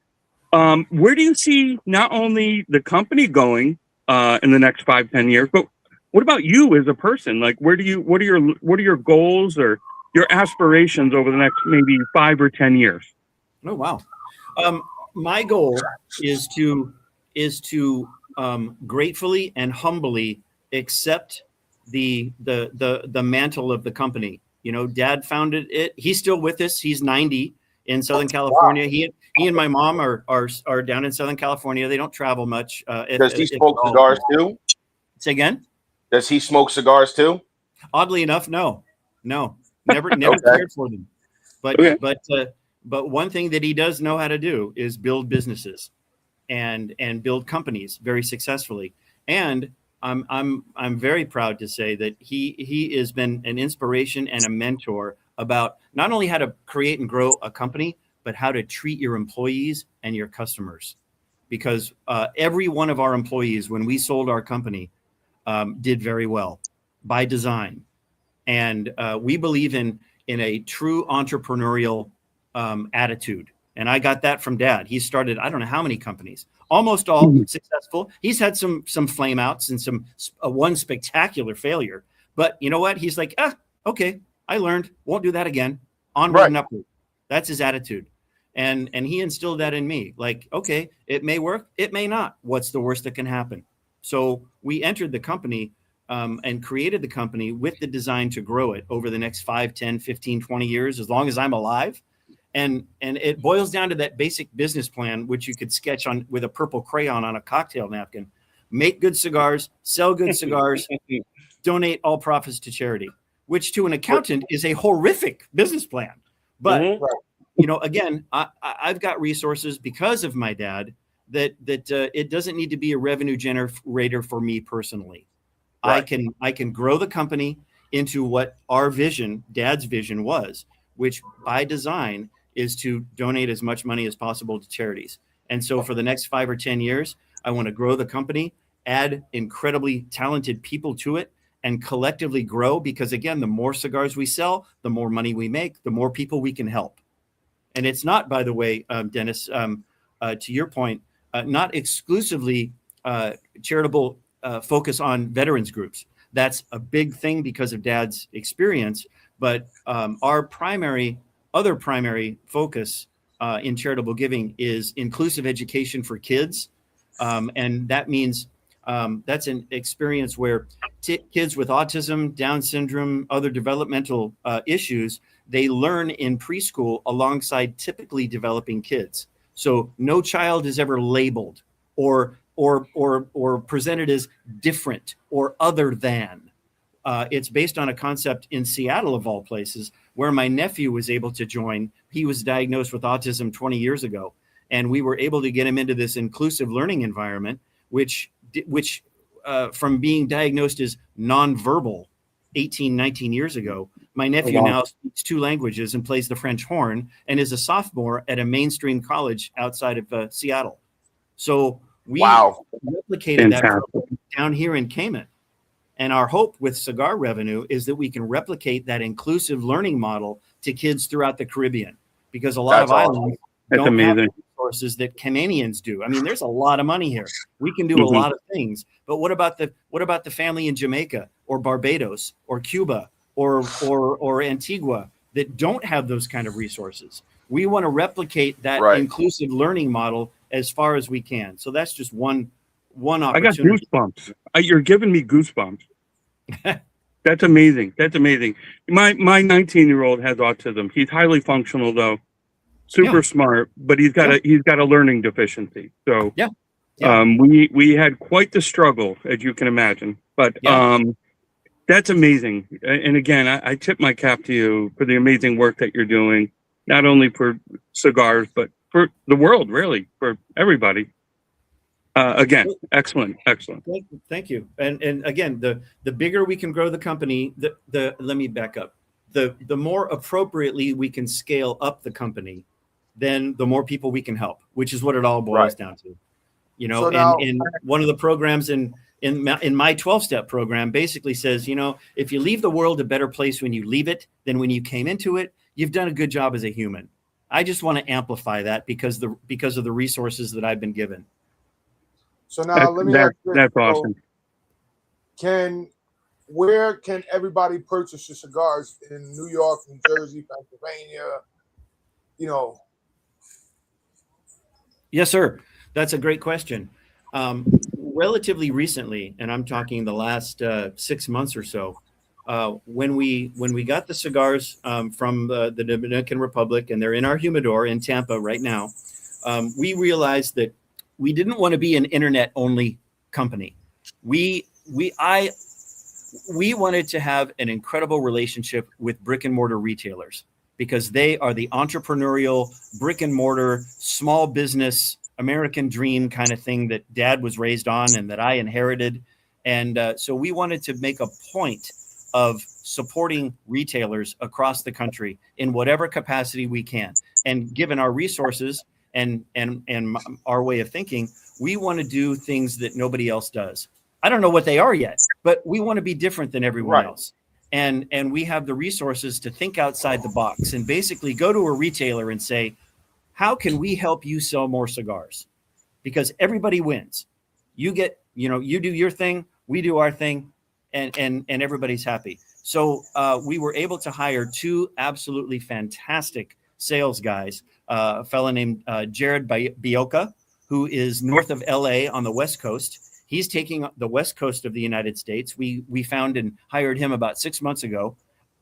Where do you see not only the company going in the next 5-10 years, but what about you as a person? Like, what are your goals or your aspirations over the next maybe 5 or 10 years? Oh, wow. My goal is to gratefully and humbly accept the mantle of the company. You know, Dad founded it. He's still with us. He's 90 in Southern California. He and my mom are down in Southern California. They don't travel much. Does he smoke cigars too? Say again? Does he smoke cigars too? Oddly enough, no, never cared for them. But one thing that he does know how to do is build businesses and build companies very successfully. And I'm very proud to say that he has been an inspiration and a mentor about not only how to create and grow a company, but how to treat your employees and your customers. Because every one of our employees, when we sold our company, did very well by design. And we believe in a true entrepreneurial attitude. And I got that from Dad. He started, I don't know how many companies, almost all successful. He's had some flame outs and one spectacular failure. But you know what? He's like, okay, I learned, won't do that again. Onward and upward. That's his attitude. And he instilled that in me. Like, okay, it may work, it may not. What's the worst that can happen? So we entered the company and created the company with the design to grow it over the next 5, 10, 15, 20 years, as long as I'm alive. And it boils down to that basic business plan, which you could sketch on with a purple crayon on a cocktail napkin. Make good cigars, sell good cigars, donate all profits to charity, which to an accountant is a horrific business plan. But, you know, again, I've got resources because of my dad that it doesn't need to be a revenue generator for me personally. Right. I can grow the company into what our vision, Dad's vision was, which by design is to donate as much money as possible to charities. And so for the next 5 or 10 years, I want to grow the company, add incredibly talented people to it, and collectively grow, because again, the more cigars we sell, the more money we make, the more people we can help. And it's not, by the way, Dennis, to your point, not exclusively charitable focus on veterans groups. That's a big thing because of Dad's experience. But our other primary focus in charitable giving is inclusive education for kids. And that means that's an experience where kids with autism, Down syndrome, other developmental issues, they learn in preschool alongside typically developing kids. So no child is ever labeled or presented as different or other than. It's based on a concept in Seattle, of all places, where my nephew was able to join. He was diagnosed with autism 20 years ago, and we were able to get him into this inclusive learning environment, which from being diagnosed as nonverbal 18, 19 years ago, my nephew now speaks 2 languages and plays the French horn and is a sophomore at a mainstream college outside of Seattle. So we replicated that program down here in Cayman. And our hope with cigar revenue is that we can replicate that inclusive learning model to kids throughout the Caribbean, because a lot of islands don't have the resources that Caymanians do. I mean, there's a lot of money here. We can do a lot of things. But what about the family in Jamaica or Barbados or Cuba or Antigua that don't have those kind of resources? We want to replicate that inclusive learning model as far as we can. So that's just one opportunity. I got goosebumps. You're giving me goosebumps. That's amazing. That's amazing. My 19-year-old has autism. He's highly functional though, super smart, but he's got a learning deficiency. So we had quite the struggle, as you can imagine. But that's amazing. And again, I tip my cap to you for the amazing work that you're doing, not only for cigars, but for the world, really, for everybody. Again, excellent. Thank you. And again, the bigger we can grow the company, let me back up. The more appropriately we can scale up the company, then the more people we can help, which is what it all boils down to. You know, and one of the programs in my 12-step program basically says, you know, if you leave the world a better place when you leave it than when you came into it, you've done a good job as a human. I just want to amplify that because of the resources that I've been given. So now let me ask you, that's awesome. Where can everybody purchase your cigars in New York, New Jersey, Pennsylvania? You know. Yes, sir. That's a great question. Relatively recently, and I'm talking the last 6 months or so, when we got the cigars from the Dominican Republic, and they're in our humidor in Tampa right now, we realized that we didn't want to be an internet-only company. We wanted to have an incredible relationship with brick and mortar retailers, because they are the entrepreneurial brick and mortar small business American dream kind of thing that Dad was raised on and that I inherited. And so we wanted to make a point of supporting retailers across the country in whatever capacity we can. And given our resources and our way of thinking, we want to do things that nobody else does. I don't know what they are yet, but we want to be different than everyone else. And we have the resources to think outside the box and basically go to a retailer and say, how can we help you sell more cigars? Because everybody wins. You get, you do your thing, we do our thing, and everybody's happy. So we were able to hire 2 absolutely fantastic sales guys, a fellow named Jared Bioka, who is north of LA on the West Coast. He's taking the West Coast of the United States. We found and hired him about 6 months ago.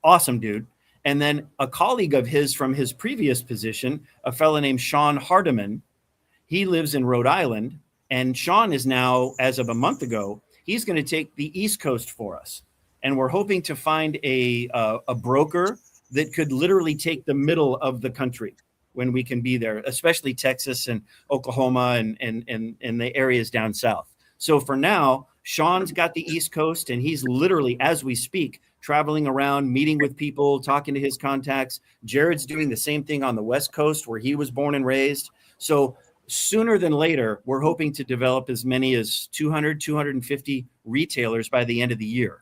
Awesome dude. And then a colleague of his from his previous position, a fellow named Sean Hardiman. He lives in Rhode Island. And Sean is now, as of a month ago, he's going to take the East Coast for us. And we're hoping to find a broker that could literally take the middle of the country, when we can be there, especially Texas and Oklahoma and the areas down south. So for now, Sean's got the East Coast, and he's literally, as we speak, traveling around, meeting with people, talking to his contacts. Jared's doing the same thing on the West Coast where he was born and raised. So sooner than later, we're hoping to develop as many as 200, 250 retailers by the end of the year.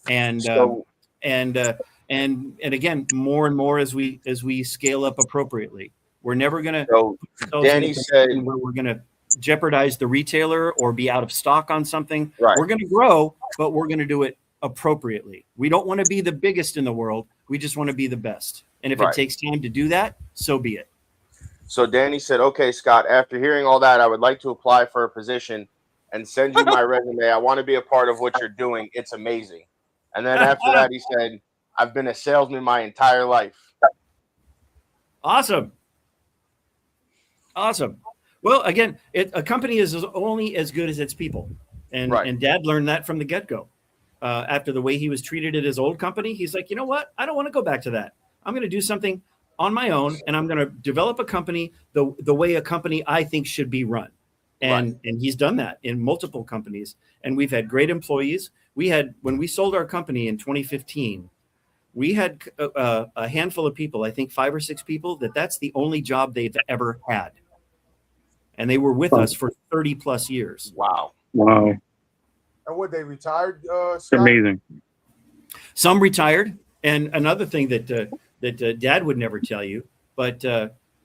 And again, more and more as we scale up appropriately. We're never going to. Danny said where we're going to jeopardize the retailer or be out of stock on something. Right. We're going to grow, but we're going to do it appropriately. We don't want to be the biggest in the world. We just want to be the best. And if it takes time to do that, so be it. So Danny said, okay, Scott, after hearing all that, I would like to apply for a position and send you my resume. I want to be a part of what you're doing. It's amazing. And then after that, he said, I've been a salesman my entire life. Awesome. Well, again, a company is only as good as its people. And Dad learned that from the get-go. After the way he was treated at his old company, he's like, you know what? I don't want to go back to that. I'm going to do something on my own, and I'm going to develop a company the way a company I think should be run. And he's done that in multiple companies. And we've had great employees. When we sold our company in 2015, we had a handful of people, I think 5 or 6 people, that's the only job they've ever had. And they were with us for 30 plus years. Wow. And what, they retired? It's amazing. Some retired. And another thing that Dad would never tell you, but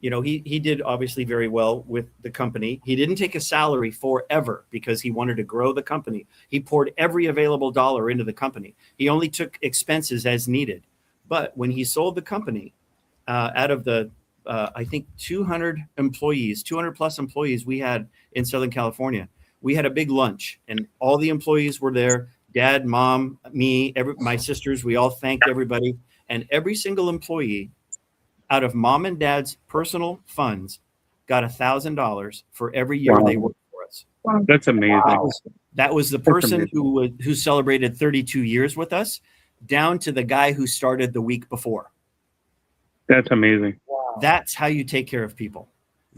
he did obviously very well with the company. He didn't take a salary forever because he wanted to grow the company. He poured every available dollar into the company. He only took expenses as needed. But when he sold the company, out of the I think 200 plus employees we had in Southern California, we had a big lunch, and all the employees were there. Dad, Mom, me, my sisters, we all thanked everybody. And every single employee out of Mom and Dad's personal funds got $1,000 for every year they worked for us. Wow. That's amazing. Wow. That was the person who celebrated 32 years with us, down to the guy who started the week before. That's amazing. Wow. That's how you take care of people.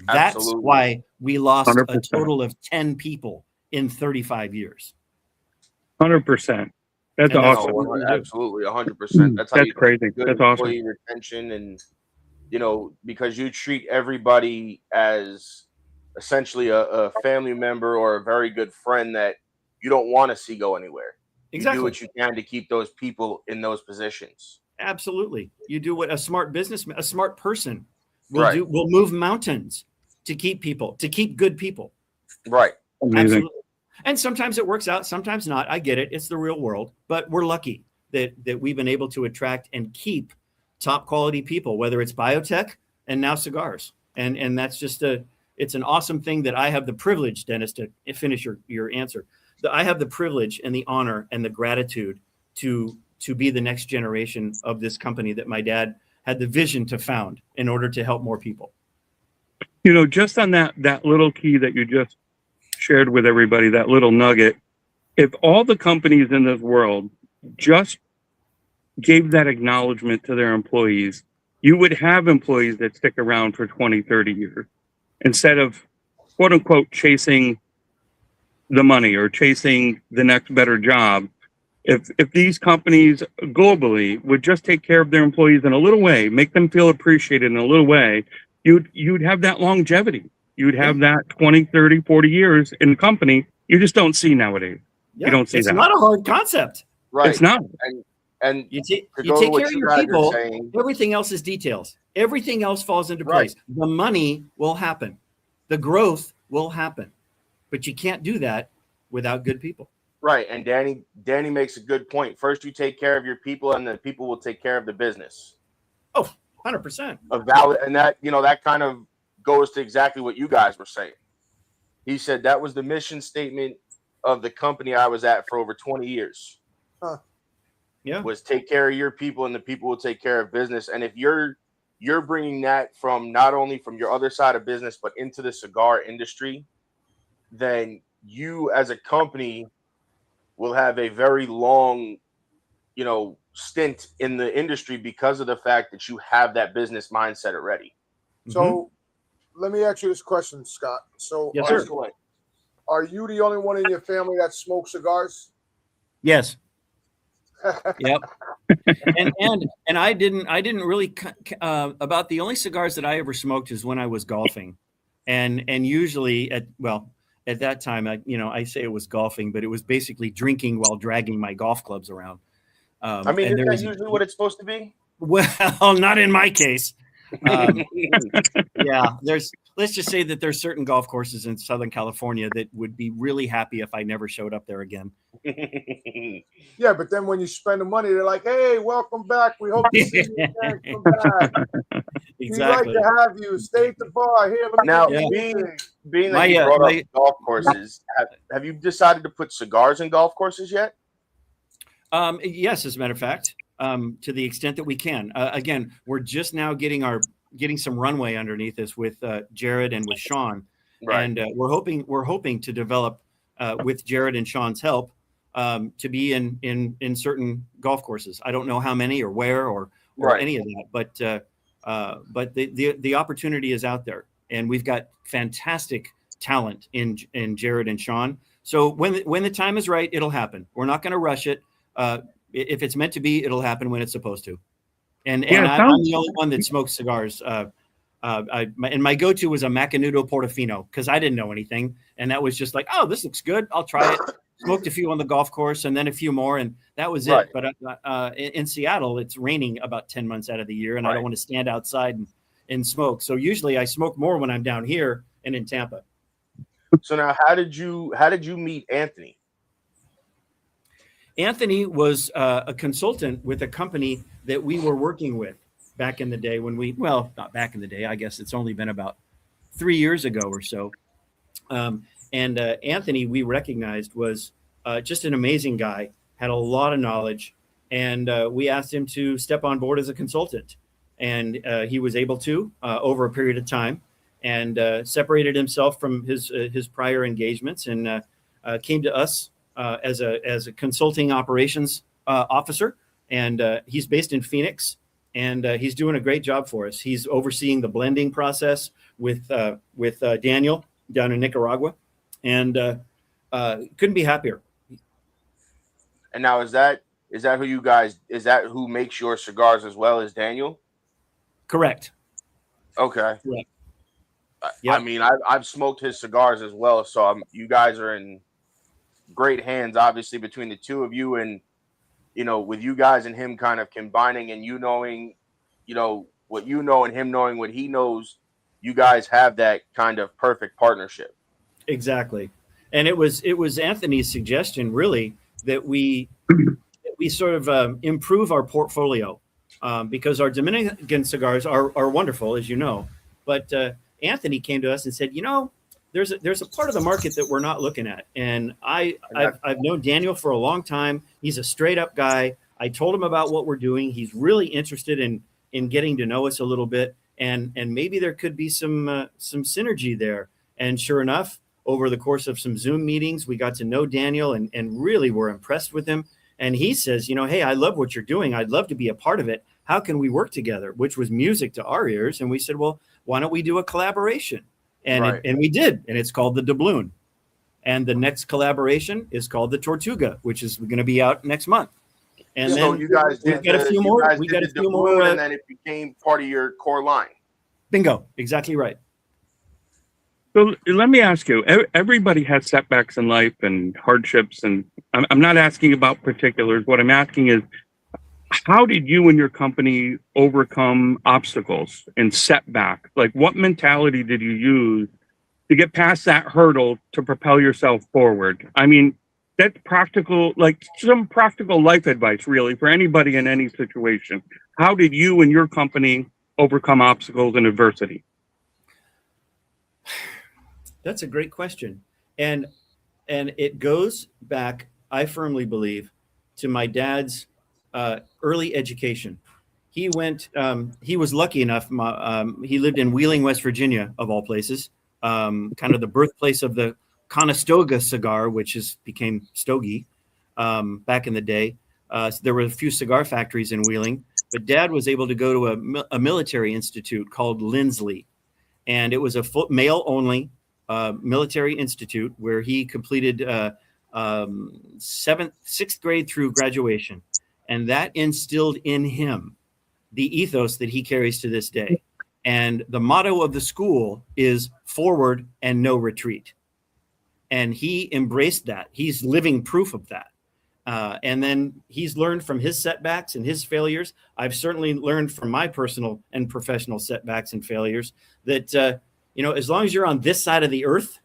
That's Absolutely. Why we lost 100%. A total of 10 people in 35 years. 100%. That's awesome. Absolutely, 100%. That's crazy. That's awesome. Retention, and because you treat everybody as essentially a family member or a very good friend that you don't want to see go anywhere. Exactly. You do what you can to keep those people in those positions. Absolutely. You do what a smart person will do. Will move mountains to keep good people. Right. Amazing. Absolutely. And sometimes it works out, sometimes not. I get it. It's the real world, but we're lucky that we've been able to attract and keep top quality people, whether it's biotech and now cigars. And that's just it's an awesome thing that I have the privilege, Dennis, to finish your answer. I have the privilege and the honor and the gratitude to be the next generation of this company that my dad had the vision to found in order to help more people. Just on that little key that you just shared with everybody, that little nugget, if all the companies in this world just gave that acknowledgement to their employees, you would have employees that stick around for 20, 30 years instead of, quote unquote, chasing the money or chasing the next better job. If these companies globally would just take care of their employees in a little way, make them feel appreciated in a little way, you'd have that longevity. You'd have that 20, 30, 40 years in the company. You just don't see nowadays. Yeah, you don't see that. It's not a hard concept. Right. It's not. And you take care of your people. Everything else is details. Everything else falls into place. The money will happen. The growth will happen. But you can't do that without good people. Right. And Danny makes a good point. First, you take care of your people, and then people will take care of the business. Oh, 100%. And that, that kind of goes to exactly what you guys were saying. He said that was the mission statement of the company I was at for over 20 years. Huh. Yeah. Was take care of your people, and the people will take care of business. And if you're bringing that from not only from your other side of business, but into the cigar industry, then you as a company will have a very long, stint in the industry because of the fact that you have that business mindset already. So let me ask you this question, Scott. So Yes, sir. are you the only one in your family that smokes cigars? Yes. Yep. And I didn't really about the only cigars that I ever smoked is when I was golfing, and usually at that time I say it was golfing, but it was basically drinking while dragging my golf clubs around. I mean, isn't that usually what it's supposed to be? Well, not in my case. Yeah, let's just say that there's certain golf courses in Southern California that would be really happy if I never showed up there again. Yeah, but then when you spend the money, they're like, "Hey, welcome back. We hope to see you again. Come back. Exactly. We'd like to have you. Stay at the bar. Here, now, being that you brought up golf courses, have you decided to put cigars in golf courses yet? Yes, as a matter of fact, to the extent that we can. Again, we're just now getting some runway underneath us with Jared and with Sean, right. And we're hoping to develop with Jared and Sean's help to be in certain golf courses. I don't know how many or where or right. any of that, but the opportunity is out there, and we've got fantastic talent in Jared and Sean. So when the time is right, it'll happen. We're not going to rush it. If it's meant to be, it'll happen when it's supposed to. And I'm the only one that smokes cigars. My go-to was a Macanudo Portofino because I didn't know anything, and that was just like, oh, this looks good. I'll try it. Smoked a few on the golf course, and then a few more, and that was it. But in Seattle, it's raining about 10 months out of the year, and I don't want to stand outside and smoke. So usually, I smoke more when I'm down here and in Tampa. So now, how did you meet Anthony? Anthony was a consultant with a company that we were working with back in the day not back in the day, I guess it's only been about 3 years ago or so. And Anthony, we recognized, was just an amazing guy, had a lot of knowledge, and we asked him to step on board as a consultant. And he was able to over a period of time, and separated himself from his prior engagements and came to us as a consulting operations officer, and he's based in Phoenix, and he's doing a great job for us. He's overseeing the blending process with Daniel down in Nicaragua, and couldn't be happier. And now is that who makes your cigars as well as Daniel? Correct. Okay. Correct. Yep. I mean, I've smoked his cigars as well, so you guys are in great hands, obviously, between the two of you, and with you guys and him kind of combining, and you knowing, what you know and him knowing what he knows, you guys have that kind of perfect partnership. Exactly. And it was Anthony's suggestion, really, that we sort of improve our portfolio because our Dominican cigars are wonderful, as you know, but Anthony came to us and said, there's a part of the market that we're not looking at. And I've known Daniel for a long time. He's a straight up guy. I told him about what we're doing. He's really interested in getting to know us a little bit. And maybe there could be some synergy there. And sure enough, over the course of some Zoom meetings, we got to know Daniel and really were impressed with him. And he says, hey, I love what you're doing. I'd love to be a part of it. How can we work together? Which was music to our ears. And we said, well, why don't we do a collaboration? And and we did, and it's called the Doubloon. And the next collaboration is called the Tortuga, which is going to be out next month. And so then you guys we got a few more. We got a few more, and then it became part of your core line. Bingo, exactly right. So let me ask you: everybody has setbacks in life and hardships, and I'm not asking about particulars. What I'm asking is, how did you and your company overcome obstacles and setbacks? Like, what mentality did you use to get past that hurdle to propel yourself forward? I mean, that's practical, like some practical life advice, really, for anybody in any situation. How did you and your company overcome obstacles and adversity? That's a great question. And it goes back, I firmly believe, to my dad's early education. He was lucky enough. He lived in Wheeling, West Virginia, of all places, kind of the birthplace of the Conestoga cigar, which became Stogie back in the day. So there were a few cigar factories in Wheeling, but Dad was able to go to a military institute called Lindsley, and it was a male only military institute where he completed sixth grade through graduation, and that instilled in him the ethos that he carries to this day. And the motto of the school is forward and no retreat. And he embraced that. He's living proof of that. And then he's learned from his setbacks and his failures. I've certainly learned from my personal and professional setbacks and failures that, as long as you're on this side of the earth,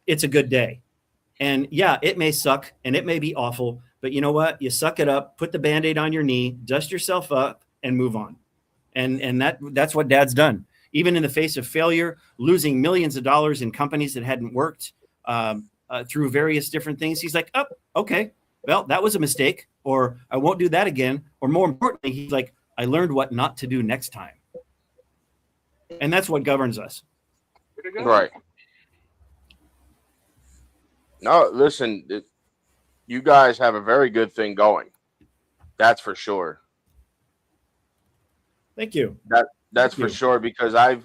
it's a good day. And yeah, it may suck and it may be awful, but you know what? You suck it up, put the Band-Aid on your knee, dust yourself up, and move on. And that's what Dad's done. Even in the face of failure, losing millions of dollars in companies that hadn't worked through various different things, he's like, oh, okay, well, that was a mistake, or I won't do that again. Or more importantly, he's like, I learned what not to do next time. And that's what governs us. Right. No, listen, you guys have a very good thing going. That's for sure. Thank you. That's for sure, because I've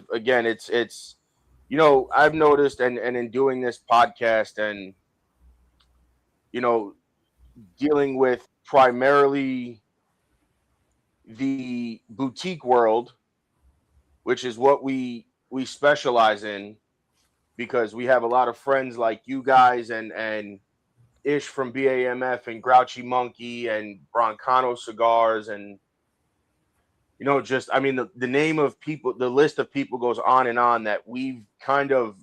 noticed and in doing this podcast and, dealing with primarily the boutique world, which is what we specialize in, because we have a lot of friends like you guys and Ish from BAMF and Grouchy Monkey and Broncano Cigars and the name of people, the list of people goes on and on that we've kind of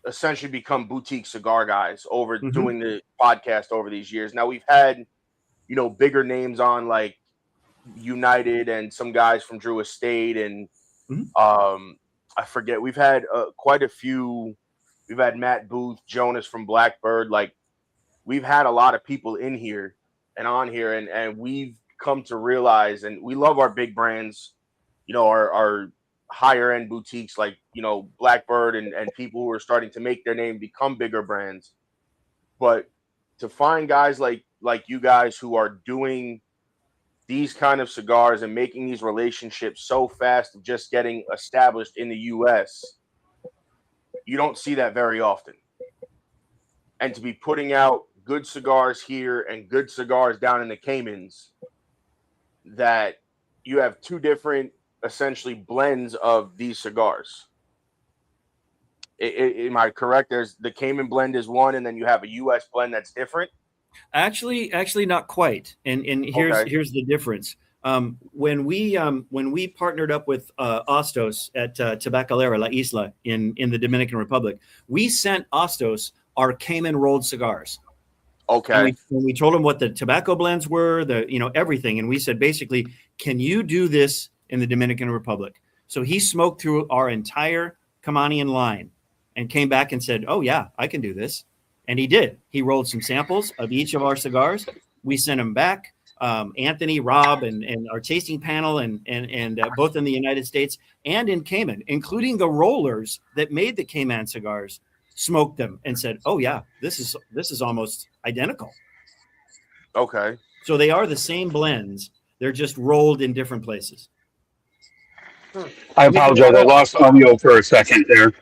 essentially become boutique cigar guys over doing the podcast over these years. Now we've had, bigger names on like United and some guys from Drew Estate and I forget. We've had quite a few. We've had Matt Booth, Jonas from Blackbird. Like we've had a lot of people in here and on here, and we've come to realize, and we love our big brands, our higher end boutiques like, Blackbird and people who are starting to make their name become bigger brands. But to find guys like you guys who are doing these kind of cigars and making these relationships so fast of just getting established in the US, you don't see that very often. And to be putting out good cigars here and good cigars down in the Caymans, that you have two different essentially blends of these cigars. Am I correct? There's the Cayman blend is one, and then you have a US blend that's different. Actually, not quite. And here's the difference. When we partnered up with Ostos at Tabacalera La Isla in the Dominican Republic, we sent Ostos our Cayman rolled cigars. Okay. And we told them what the tobacco blends were, everything, and we said basically, can you do this in the Dominican Republic? So he smoked through our entire Kamanian line and came back and said, oh yeah, I can do this. And he did. He rolled some samples of each of our cigars. We sent them back. Anthony, Rob, and our tasting panel, and both in the United States and in Cayman, including the rollers that made the Cayman cigars, smoked them and said, "Oh yeah, this is almost identical." Okay. So they are the same blends. They're just rolled in different places. I apologize. I lost audio for a second there.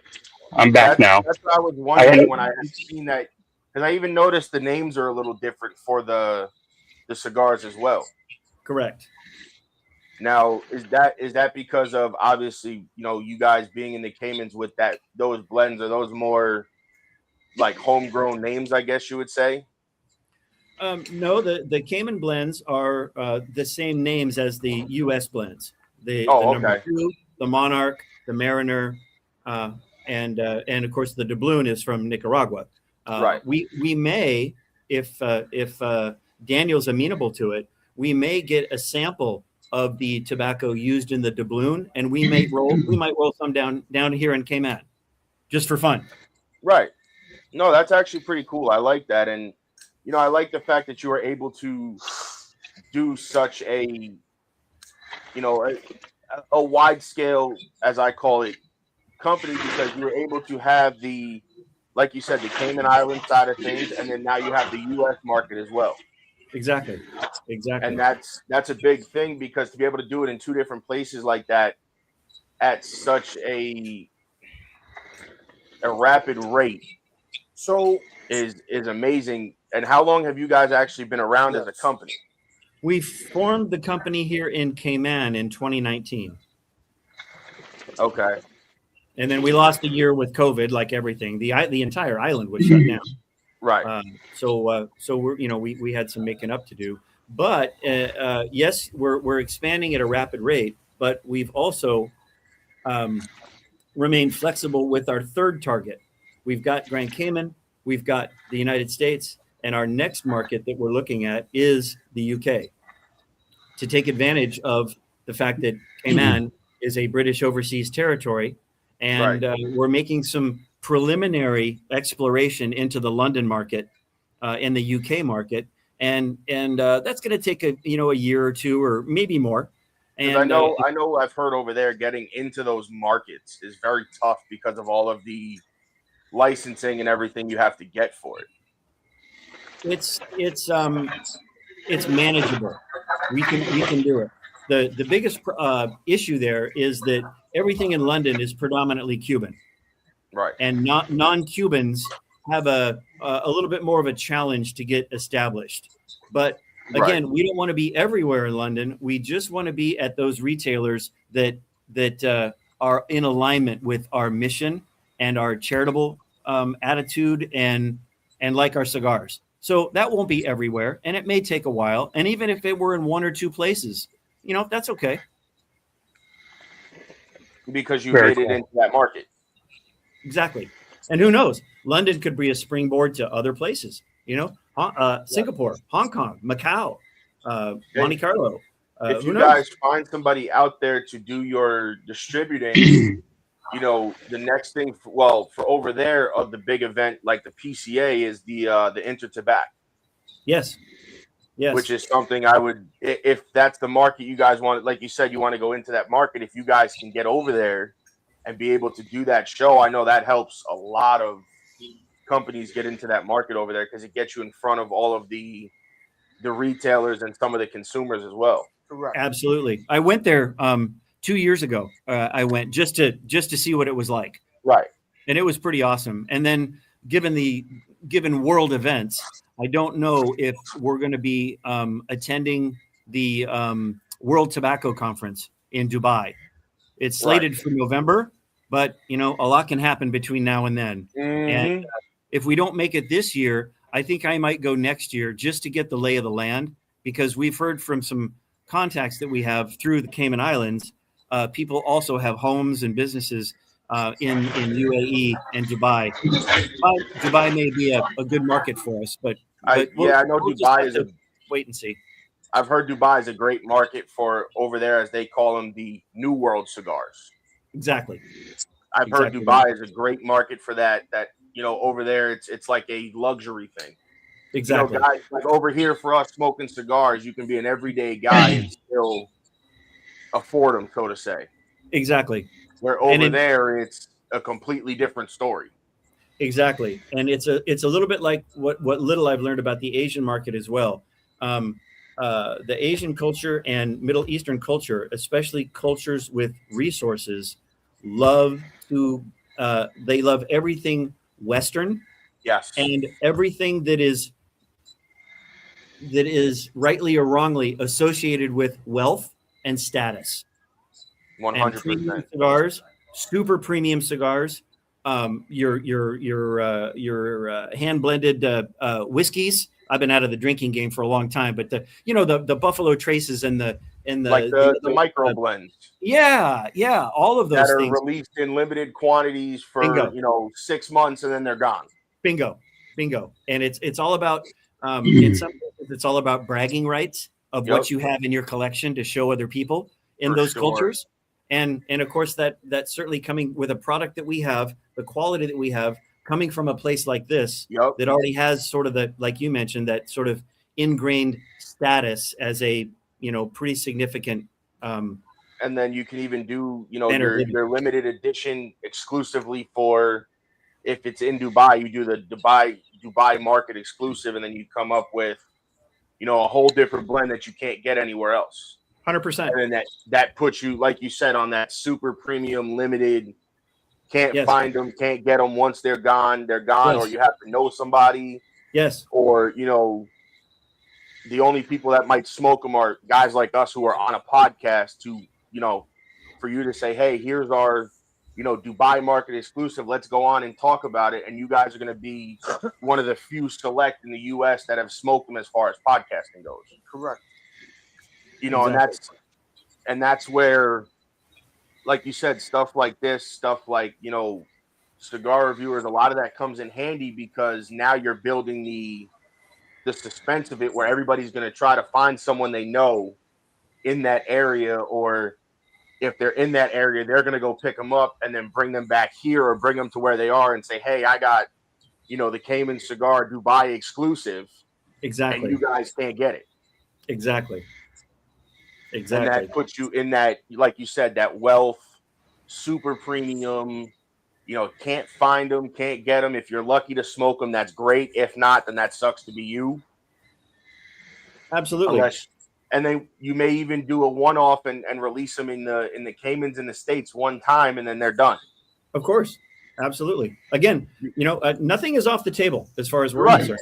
I'm back now. That's what I was wondering when I had seen that, because I even noticed the names are a little different for the cigars as well. Correct. Now, is that because of obviously, you guys being in the Caymans with those blends, are those more like homegrown names, I guess you would say? No, the Cayman blends are the same names as the U.S. blends. The number 2, the Monarch, the Mariner, and of course the doubloon is from Nicaragua. Right. We may, if Daniel's amenable to it, we may get a sample of the tobacco used in the doubloon, and we might roll some down here in Cayman, just for fun. Right. No, that's actually pretty cool. I like that, and I like the fact that you were able to do such a wide scale, as I call it, company, because you were able to have like you said, the Cayman Island side of things, and then now you have the U.S. market as well. Exactly. And that's a big thing, because to be able to do it in two different places like that, at such a rapid rate So is amazing. And how long have you guys actually been around as a company? we formed the company here in Cayman in 2019. Okay. And then we lost a year with COVID, like everything. The entire island was shut down. Right. So we're we had some making up to do. But yes, we're expanding at a rapid rate. But we've also remained flexible with our third target. We've got Grand Cayman, we've got the United States, and our next market that we're looking at is the UK. To take advantage of the fact that Cayman is a British overseas territory. And we're making some preliminary exploration into the London market and the UK market, and that's going to take a year or two or maybe more. And I know I've heard over there getting into those markets is very tough because of all of the licensing and everything you have to get for it. It's manageable. We can do it. The biggest issue there is that everything in London is predominantly Cuban, right? And non-Cubans have a little bit more of a challenge to get established. But again, we don't want to be everywhere in London. We just want to be at those retailers that are in alignment with our mission and our charitable attitude and like our cigars. So that won't be everywhere, and it may take a while. And even if it were in one or two places, that's okay. Because you made it into that market. Exactly. And who knows? London could be a springboard to other places, Singapore, Hong Kong, Macau, Monte Carlo. If you guys find somebody out there to do your distributing, the next thing, for over there of the big event, like the PCA is the Intertobac. Yes. Yes. Which is something I would, if that's the market you guys want, like you said, you want to go into that market. If you guys can get over there and be able to do that show, I know that helps a lot of companies get into that market over there because it gets you in front of all of the retailers and some of the consumers as well. Correct. Absolutely. I went there 2 years ago. I went just to see what it was like. Right. And it was pretty awesome. And then given world events, I don't know if we're going to be attending the World Tobacco Conference in Dubai. It's slated for November, but a lot can happen between now and then. Mm-hmm. And if we don't make it this year, I think I might go next year just to get the lay of the land, because we've heard from some contacts that we have through the Cayman Islands. People also have homes and businesses in UAE and Dubai. Dubai may be a good market for us, but I know Dubai is wait and see. I've heard Dubai is a great market for over there, as they call them, the New World cigars. Exactly. I've heard Dubai is a great market for that. Over there it's like a luxury thing. Exactly. Guys, like over here for us smoking cigars, you can be an everyday guy and still afford them, so to say. Exactly. Where over there, it's a completely different story. Exactly. And it's a little bit like what little I've learned about the Asian market as well. The Asian culture and Middle Eastern culture, especially cultures with resources, they love everything Western. Yes. And everything that is rightly or wrongly associated with wealth and status. 100%. Premium cigars, super premium cigars, your hand blended whiskeys. I've been out of the drinking game for a long time, but the Buffalo Traces and the micro blends. Yeah, all of those that are things released in limited quantities for 6 months and then they're gone. Bingo. And it's all about in some cases it's all about bragging rights of what you have in your collection to show other people in those cultures. And of course that's certainly coming with a product that we have, the quality that we have, coming from a place like this that already has sort of the, like you mentioned, that sort of ingrained status as a pretty significant. And then you can even do your limited edition exclusively for, if it's in Dubai, you do the Dubai market exclusive, and then you come up with a whole different blend that you can't get anywhere else. 100%. And then that puts you, like you said, on that super premium limited. Can't find them, can't get them. Once they're gone, or you have to know somebody. Yes. Or, you know, the only people that might smoke them are guys like us who are on a podcast to, you know, for you to say, hey, here's our, you know, Dubai market exclusive. Let's go on and talk about it. And you guys are going to be one of the few select in the U.S. that have smoked them as far as podcasting goes. Correct. You know, Exactly. and that's where, like you said, stuff like this, stuff like, you know, cigar reviewers, a lot of that comes in handy because now you're building the suspense of it where everybody's going to try to find someone they know in that area, or if they're in that area, they're going to go pick them up and then bring them back here or bring them to where they are and say, hey, I got, you know, the Cayman cigar Dubai exclusive. Exactly. And you guys can't get it. Exactly. And that puts you in that, like you said, that wealth, super premium, you know, can't find them, can't get them. If you're lucky to smoke them, that's great. If not, then that sucks to be you. Absolutely. And then you may even do a one-off and release them in the Caymans in the States one time, and then they're done. Of course. Absolutely. Again, you know, nothing is off the table as far as we're concerned.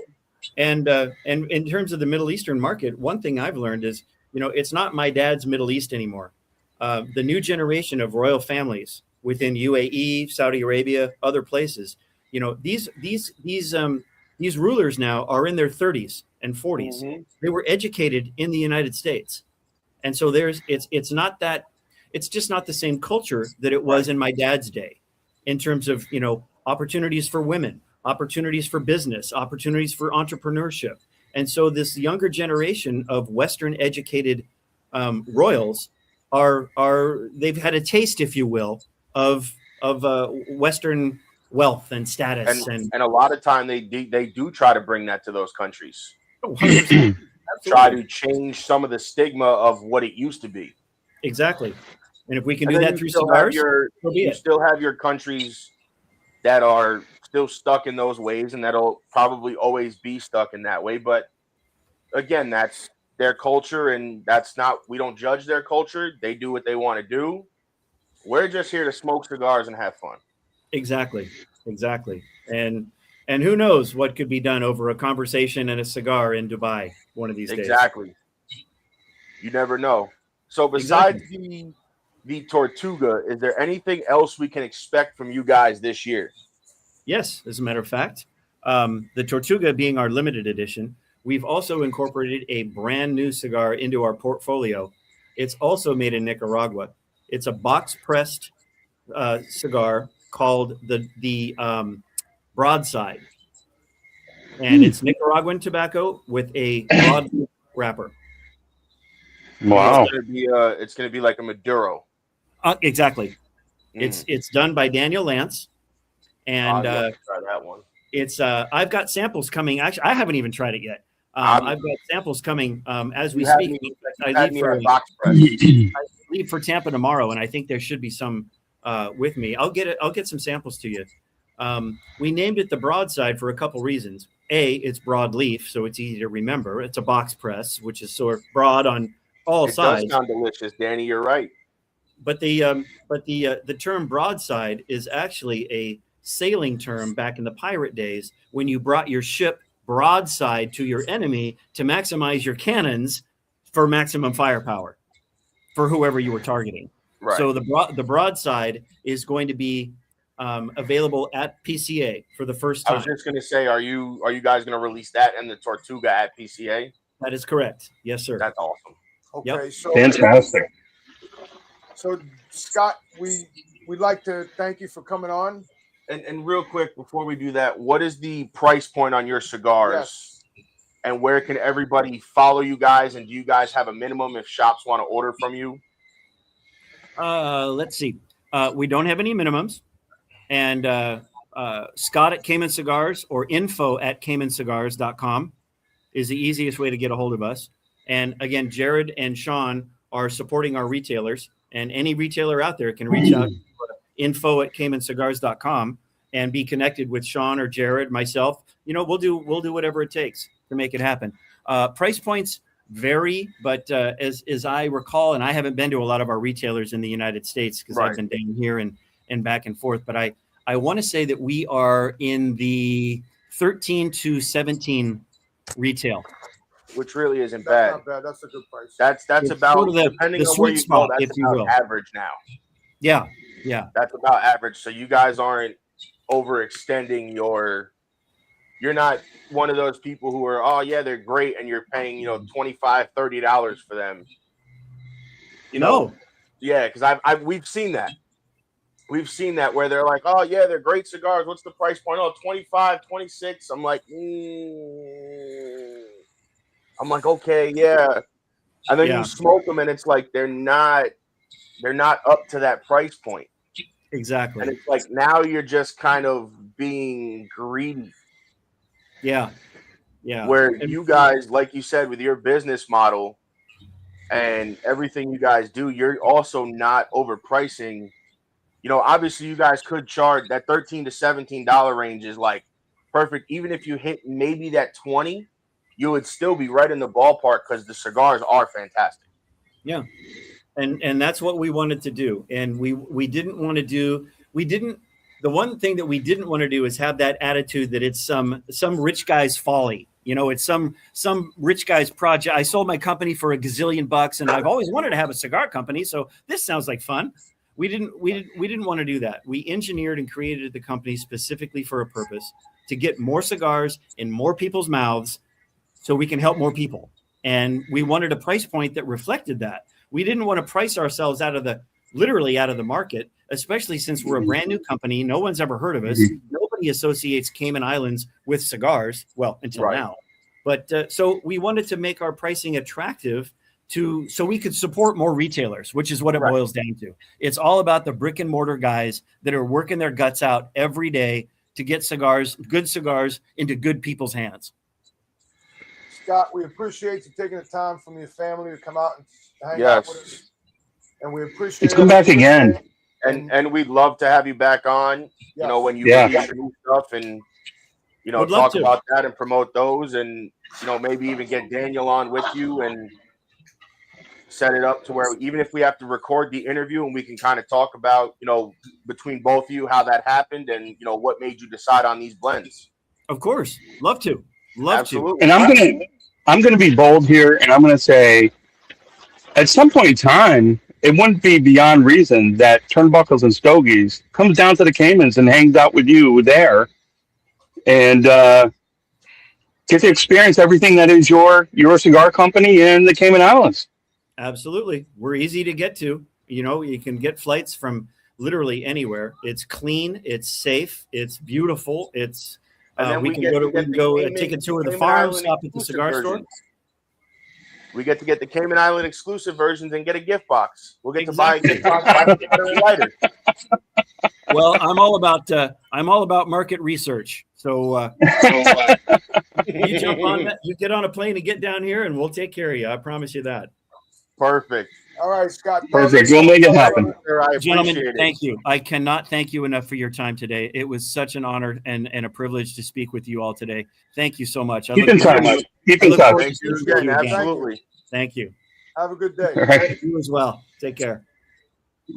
And in terms of the Middle Eastern market, one thing I've learned is, you know, it's not my dad's Middle East anymore. The new generation of royal families within UAE, Saudi Arabia, other places, you know, these rulers now are in their 30s and 40s. Mm-hmm. They were educated in the United States, and so it's just not the same culture that it was in my dad's day, in terms of, you know, opportunities for women, opportunities for business, opportunities for entrepreneurship. And so this younger generation of Western educated royals they've had a taste, if you will, of Western wealth and status, and a lot of time they do try to bring that to those countries. 100%. Try to change some of the stigma of what it used to be. Exactly. And if we can do that through cigars, you still have your countries that are still stuck in those ways, and that'll probably always be stuck in that way. But again, that's their culture, and we don't judge their culture. They do what they want to do. We're just here to smoke cigars and have fun. Exactly. And who knows what could be done over a conversation and a cigar in Dubai one of these days. Exactly. You never know. So besides the Tortuga, is there anything else we can expect from you guys this year? Yes, as a matter of fact, the Tortuga being our limited edition, we've also incorporated a brand new cigar into our portfolio. It's also made in Nicaragua. It's a box pressed cigar called the Broadside, and it's Nicaraguan tobacco with a broad wrapper. Wow! It's gonna be like a Maduro. Exactly. It's done by Daniel Lance, and try that one. It's I've got samples coming. Actually, I haven't even tried it yet. I've got samples coming as we speak. I leave for Tampa tomorrow, and I think there should be some with me. I'll get some samples to you. We named it the Broadside for a couple reasons. A, it's broadleaf, so it's easy to remember. It's a box press, which is sort of broad on all sides. It does sound delicious, Danny. You're right. But the term broadside is actually a sailing term back in the pirate days, when you brought your ship broadside to your enemy to maximize your cannons for maximum firepower for whoever you were targeting. Right. So the broadside is going to be available at PCA for the first time. I was just going to say, are you guys going to release that and the Tortuga at PCA? That is correct. Yes, sir. That's awesome. Okay, yep. So fantastic. So Scott, we'd like to thank you for coming on. And real quick, before we do that, what is the price point on your cigars? Yes. And where can everybody follow you guys? And do you guys have a minimum if shops want to order from you? Let's see. We don't have any minimums. And Scott at Cayman Cigars or info@caymancigars.com is the easiest way to get a hold of us. And again, Jared and Sean are supporting our retailers, and any retailer out there can reach out to info@caymancigars.com and be connected with Sean or Jared, myself. You know, we'll do whatever it takes to make it happen. Price points vary, but as I recall, and I haven't been to a lot of our retailers in the United States because I've been down here and back and forth, but I want to say that we are in the 13 to 17 retail, which really isn't That's bad. not bad. That's a good price. That's It's about, sort of depending the on where sweet you spot, go, that's if you about will. average now. Yeah. That's about average. So you guys aren't overextending you're not one of those people who are, oh yeah, they're great, and you're paying, $25, $30 for them. Yeah, because we've seen that. We've seen that where they're like, oh yeah, they're great cigars. What's the price point? Oh, 25, 26. I'm like, okay, yeah. And then you smoke them, and it's like they're not up to that price point. Exactly. And it's like now you're just kind of being greedy. Yeah. Where you guys, like you said, with your business model and everything you guys do, you're also not overpricing. Obviously you guys could charge that $13 to $17 range is like perfect. Even if you hit maybe that 20, you would still be right in the ballpark because the cigars are fantastic. Yeah. And that's what we wanted to do. And we didn't want to do, the one thing that we didn't want to do is have that attitude that it's some rich guy's folly. It's some rich guy's project. I sold my company for $1 gazillion and I've always wanted to have a cigar company. So this sounds like fun. We didn't want to do that. We engineered and created the company specifically for a purpose, to get more cigars in more people's mouths so we can help more people. And we wanted a price point that reflected that. We didn't want to price ourselves literally out of the market, especially since we're a brand new company. No one's ever heard of us. Nobody associates Cayman Islands with cigars. Well, until now. But so we wanted to make our pricing attractive so we could support more retailers, which is what it boils down to. It's all about the brick and mortar guys that are working their guts out every day to get good cigars into good people's hands. Scott, we appreciate you taking the time from your family to come out and hang out with us. And we appreciate come back again. And we'd love to have you back on, when you release your new stuff and, talk about that and promote those and, maybe even get Daniel on with you and set it up to where even if we have to record the interview and we can kind of talk about, between both of you, how that happened and, what made you decide on these blends. Of course. Love to. Absolutely. And I'm going to be bold here, and I'm going to say at some point in time, it wouldn't be beyond reason that Turnbuckles and Stogies comes down to the Caymans and hangs out with you there and get to experience everything that is your cigar company in the Cayman Islands. Absolutely. We're easy to get to. You can get flights from literally anywhere. It's clean. It's safe. It's beautiful. It's we can go take a tour of the farm, stop at the cigar store. We get to get the Cayman Island exclusive versions and get a gift box. We'll get to buy a gift box later. Well, I'm all about market research. So you jump on that, you get on a plane and get down here, and we'll take care of you. I promise you that. Perfect. All right, Scott. Perfect. We'll make it happen. Gentlemen, thank you. I cannot thank you enough for your time today. It was such an honor and a privilege to speak with you all today. Thank you so much. Keep in touch. Thank you again. Absolutely. Thank you. Have a good day. All right. You as well. Take care.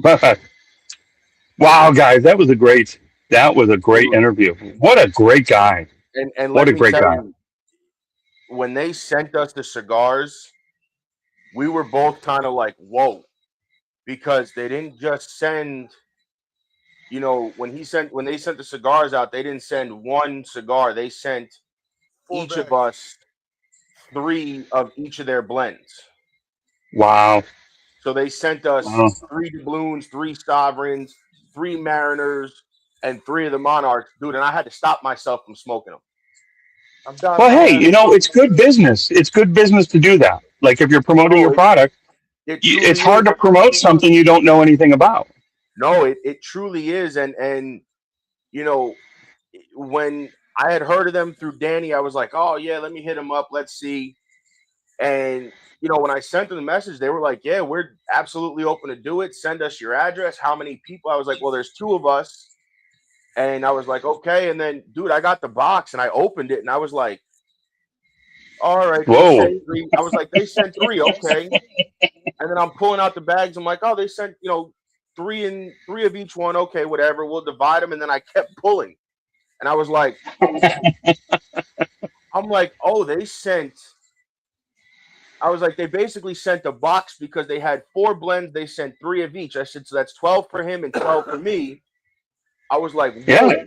Bye. Wow, guys, that was a great interview. What a great guy. And what a great guy. When they sent us the cigars, we were both kind of like, whoa, because they didn't just send, when they sent the cigars out, they didn't send one cigar. They sent each of us 3 of each of their blends. Wow. So they sent us 3 doubloons, 3 sovereigns, 3 mariners, and 3 of the monarchs. Dude, and I had to stop myself from smoking them. I'm done. Well, hey, it's good business. It's good business to do that. Like if you're promoting your product, it's hard to promote something you don't know anything about. No, it truly is. And when I had heard of them through Danny, I was like, oh yeah, let me hit him up. Let's see. And, when I sent them the message, they were like, yeah, we're absolutely open to do it. Send us your address. How many people? I was like, well, there's 2 of us. And I was like, okay. And then, dude, I got the box and I opened it and I was like, all right. Whoa. I was like, they sent 3, okay. And then I'm pulling out the bags. I'm like, oh, they sent, 3 of each one. Okay, whatever. We'll divide them. And then I kept pulling. And I was like, oh, they basically sent a box because they had 4 blends. They sent 3 of each. I said, so that's 12 for him and 12 for me. I was like, whoa. Yeah.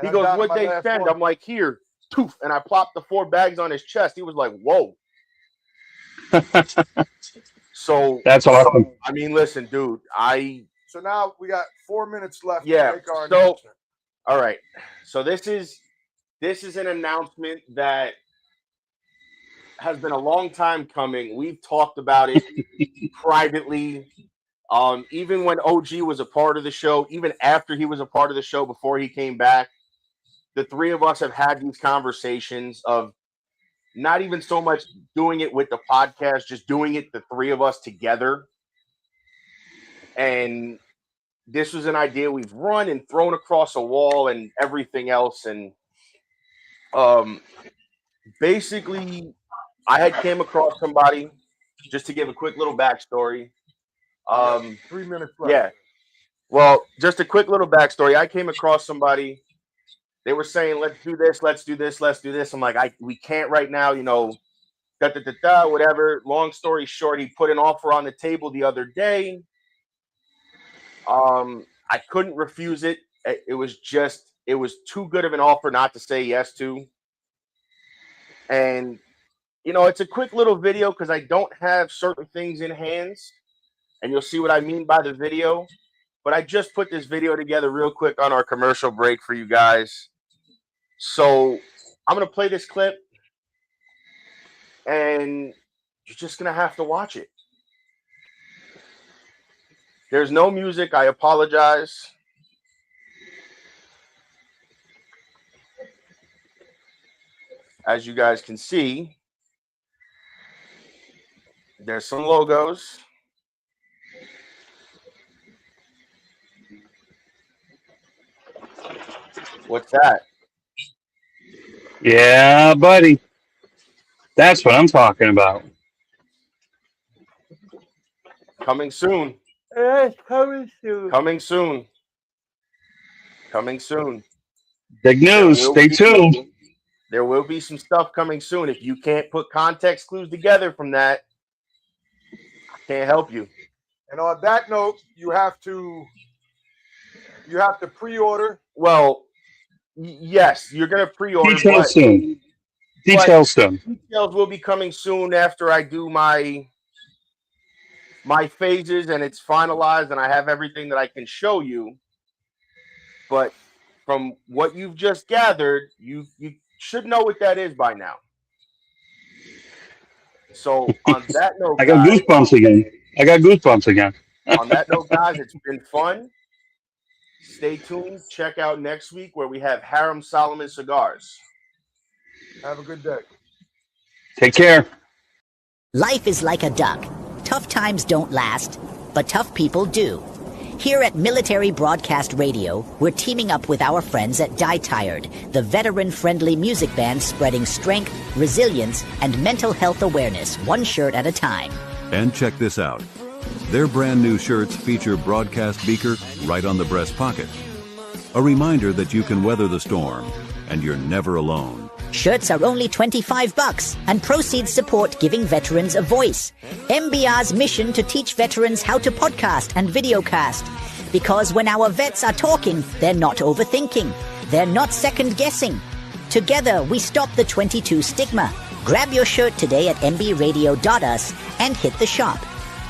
He goes, what'd they send? I'm like, here, poof. And I plopped the 4 bags on his chest. He was like, whoa. So that's awesome. I mean, listen, dude, So now we got 4 minutes left. Yeah. To make our So, announcement. all right. So this is an announcement that has been a long time coming. We've talked about it privately. Even when OG was a part of the show, even after he was a part of the show, before he came back, the 3 of us have had these conversations of not even so much doing it with the podcast, just doing it, the 3 of us together. And this was an idea we've run and thrown across a wall and everything else. And basically, I had came across somebody, just to give a quick little backstory. 3 minutes left. Yeah. Well, just a quick little backstory. I came across somebody. They were saying, let's do this, let's do this, let's do this. I'm like, we can't right now, whatever. Long story short, he put an offer on the table the other day. I couldn't refuse it. It was too good of an offer not to say yes to. And, it's a quick little video because I don't have certain things in hands. And you'll see what I mean by the video. But I just put this video together real quick on our commercial break for you guys. So I'm going to play this clip. And you're just going to have to watch it. There's no music. I apologize. As you guys can see, there's some logos. What's that? Yeah, buddy. That's what I'm talking about. Coming soon. Coming soon. Coming soon. Coming soon. Big news. Stay tuned. There will be some stuff coming soon. If you can't put context clues together from that, I can't help you. And on that note, you have to pre-order. Well, yes, you're going to pre-order. Details soon. Details soon. Details will be coming soon after I do my phases and it's finalized and I have everything that I can show you. But from what you've just gathered, you should know what that is by now. So on that note, I got goosebumps again. On that note, guys, it's been fun. Stay tuned. Check out next week where we have Harem Solomon Cigars. Have a good day. Take care. Life is like a duck. Tough times don't last, but tough people do. Here at Military Broadcast Radio, we're teaming up with our friends at Die Tired, the veteran-friendly music band spreading strength, resilience, and mental health awareness one shirt at a time. And check this out. Their brand new shirts feature broadcast beaker right on the breast pocket. A reminder that you can weather the storm and you're never alone. Shirts are only $25 and proceeds support giving veterans a voice. MBR's mission to teach veterans how to podcast and videocast. Because when our vets are talking, they're not overthinking. They're not second-guessing. Together, we stop the 22 stigma. Grab your shirt today at mbradio.us and hit the shop.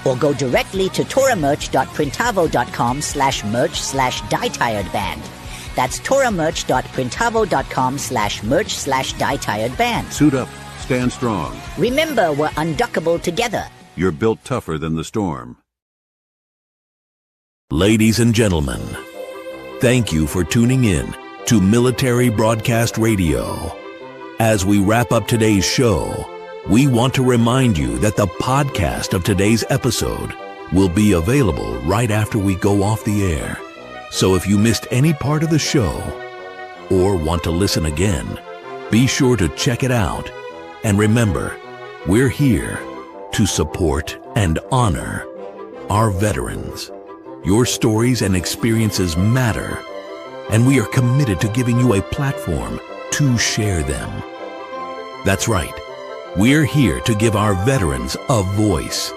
Or go directly to toramerch.printavo.com/merch/dietiredband. That's toramerch.printavo.com/merch/dietiredband. Suit up, stand strong. Remember, we're unduckable together. You're built tougher than the storm. Ladies and gentlemen, thank you for tuning in to Military Broadcast Radio. As we wrap up today's show, we want to remind you that the podcast of today's episode will be available right after we go off the air. So if you missed any part of the show or want to listen again, be sure to check it out And remember, we're here to support and honor our veterans. Your stories and experiences matter, and we are committed to giving you a platform to share them. That's right. We're here to give our veterans a voice.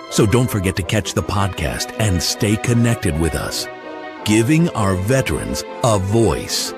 So don't forget to catch the podcast and stay connected with us. Giving our veterans a voice.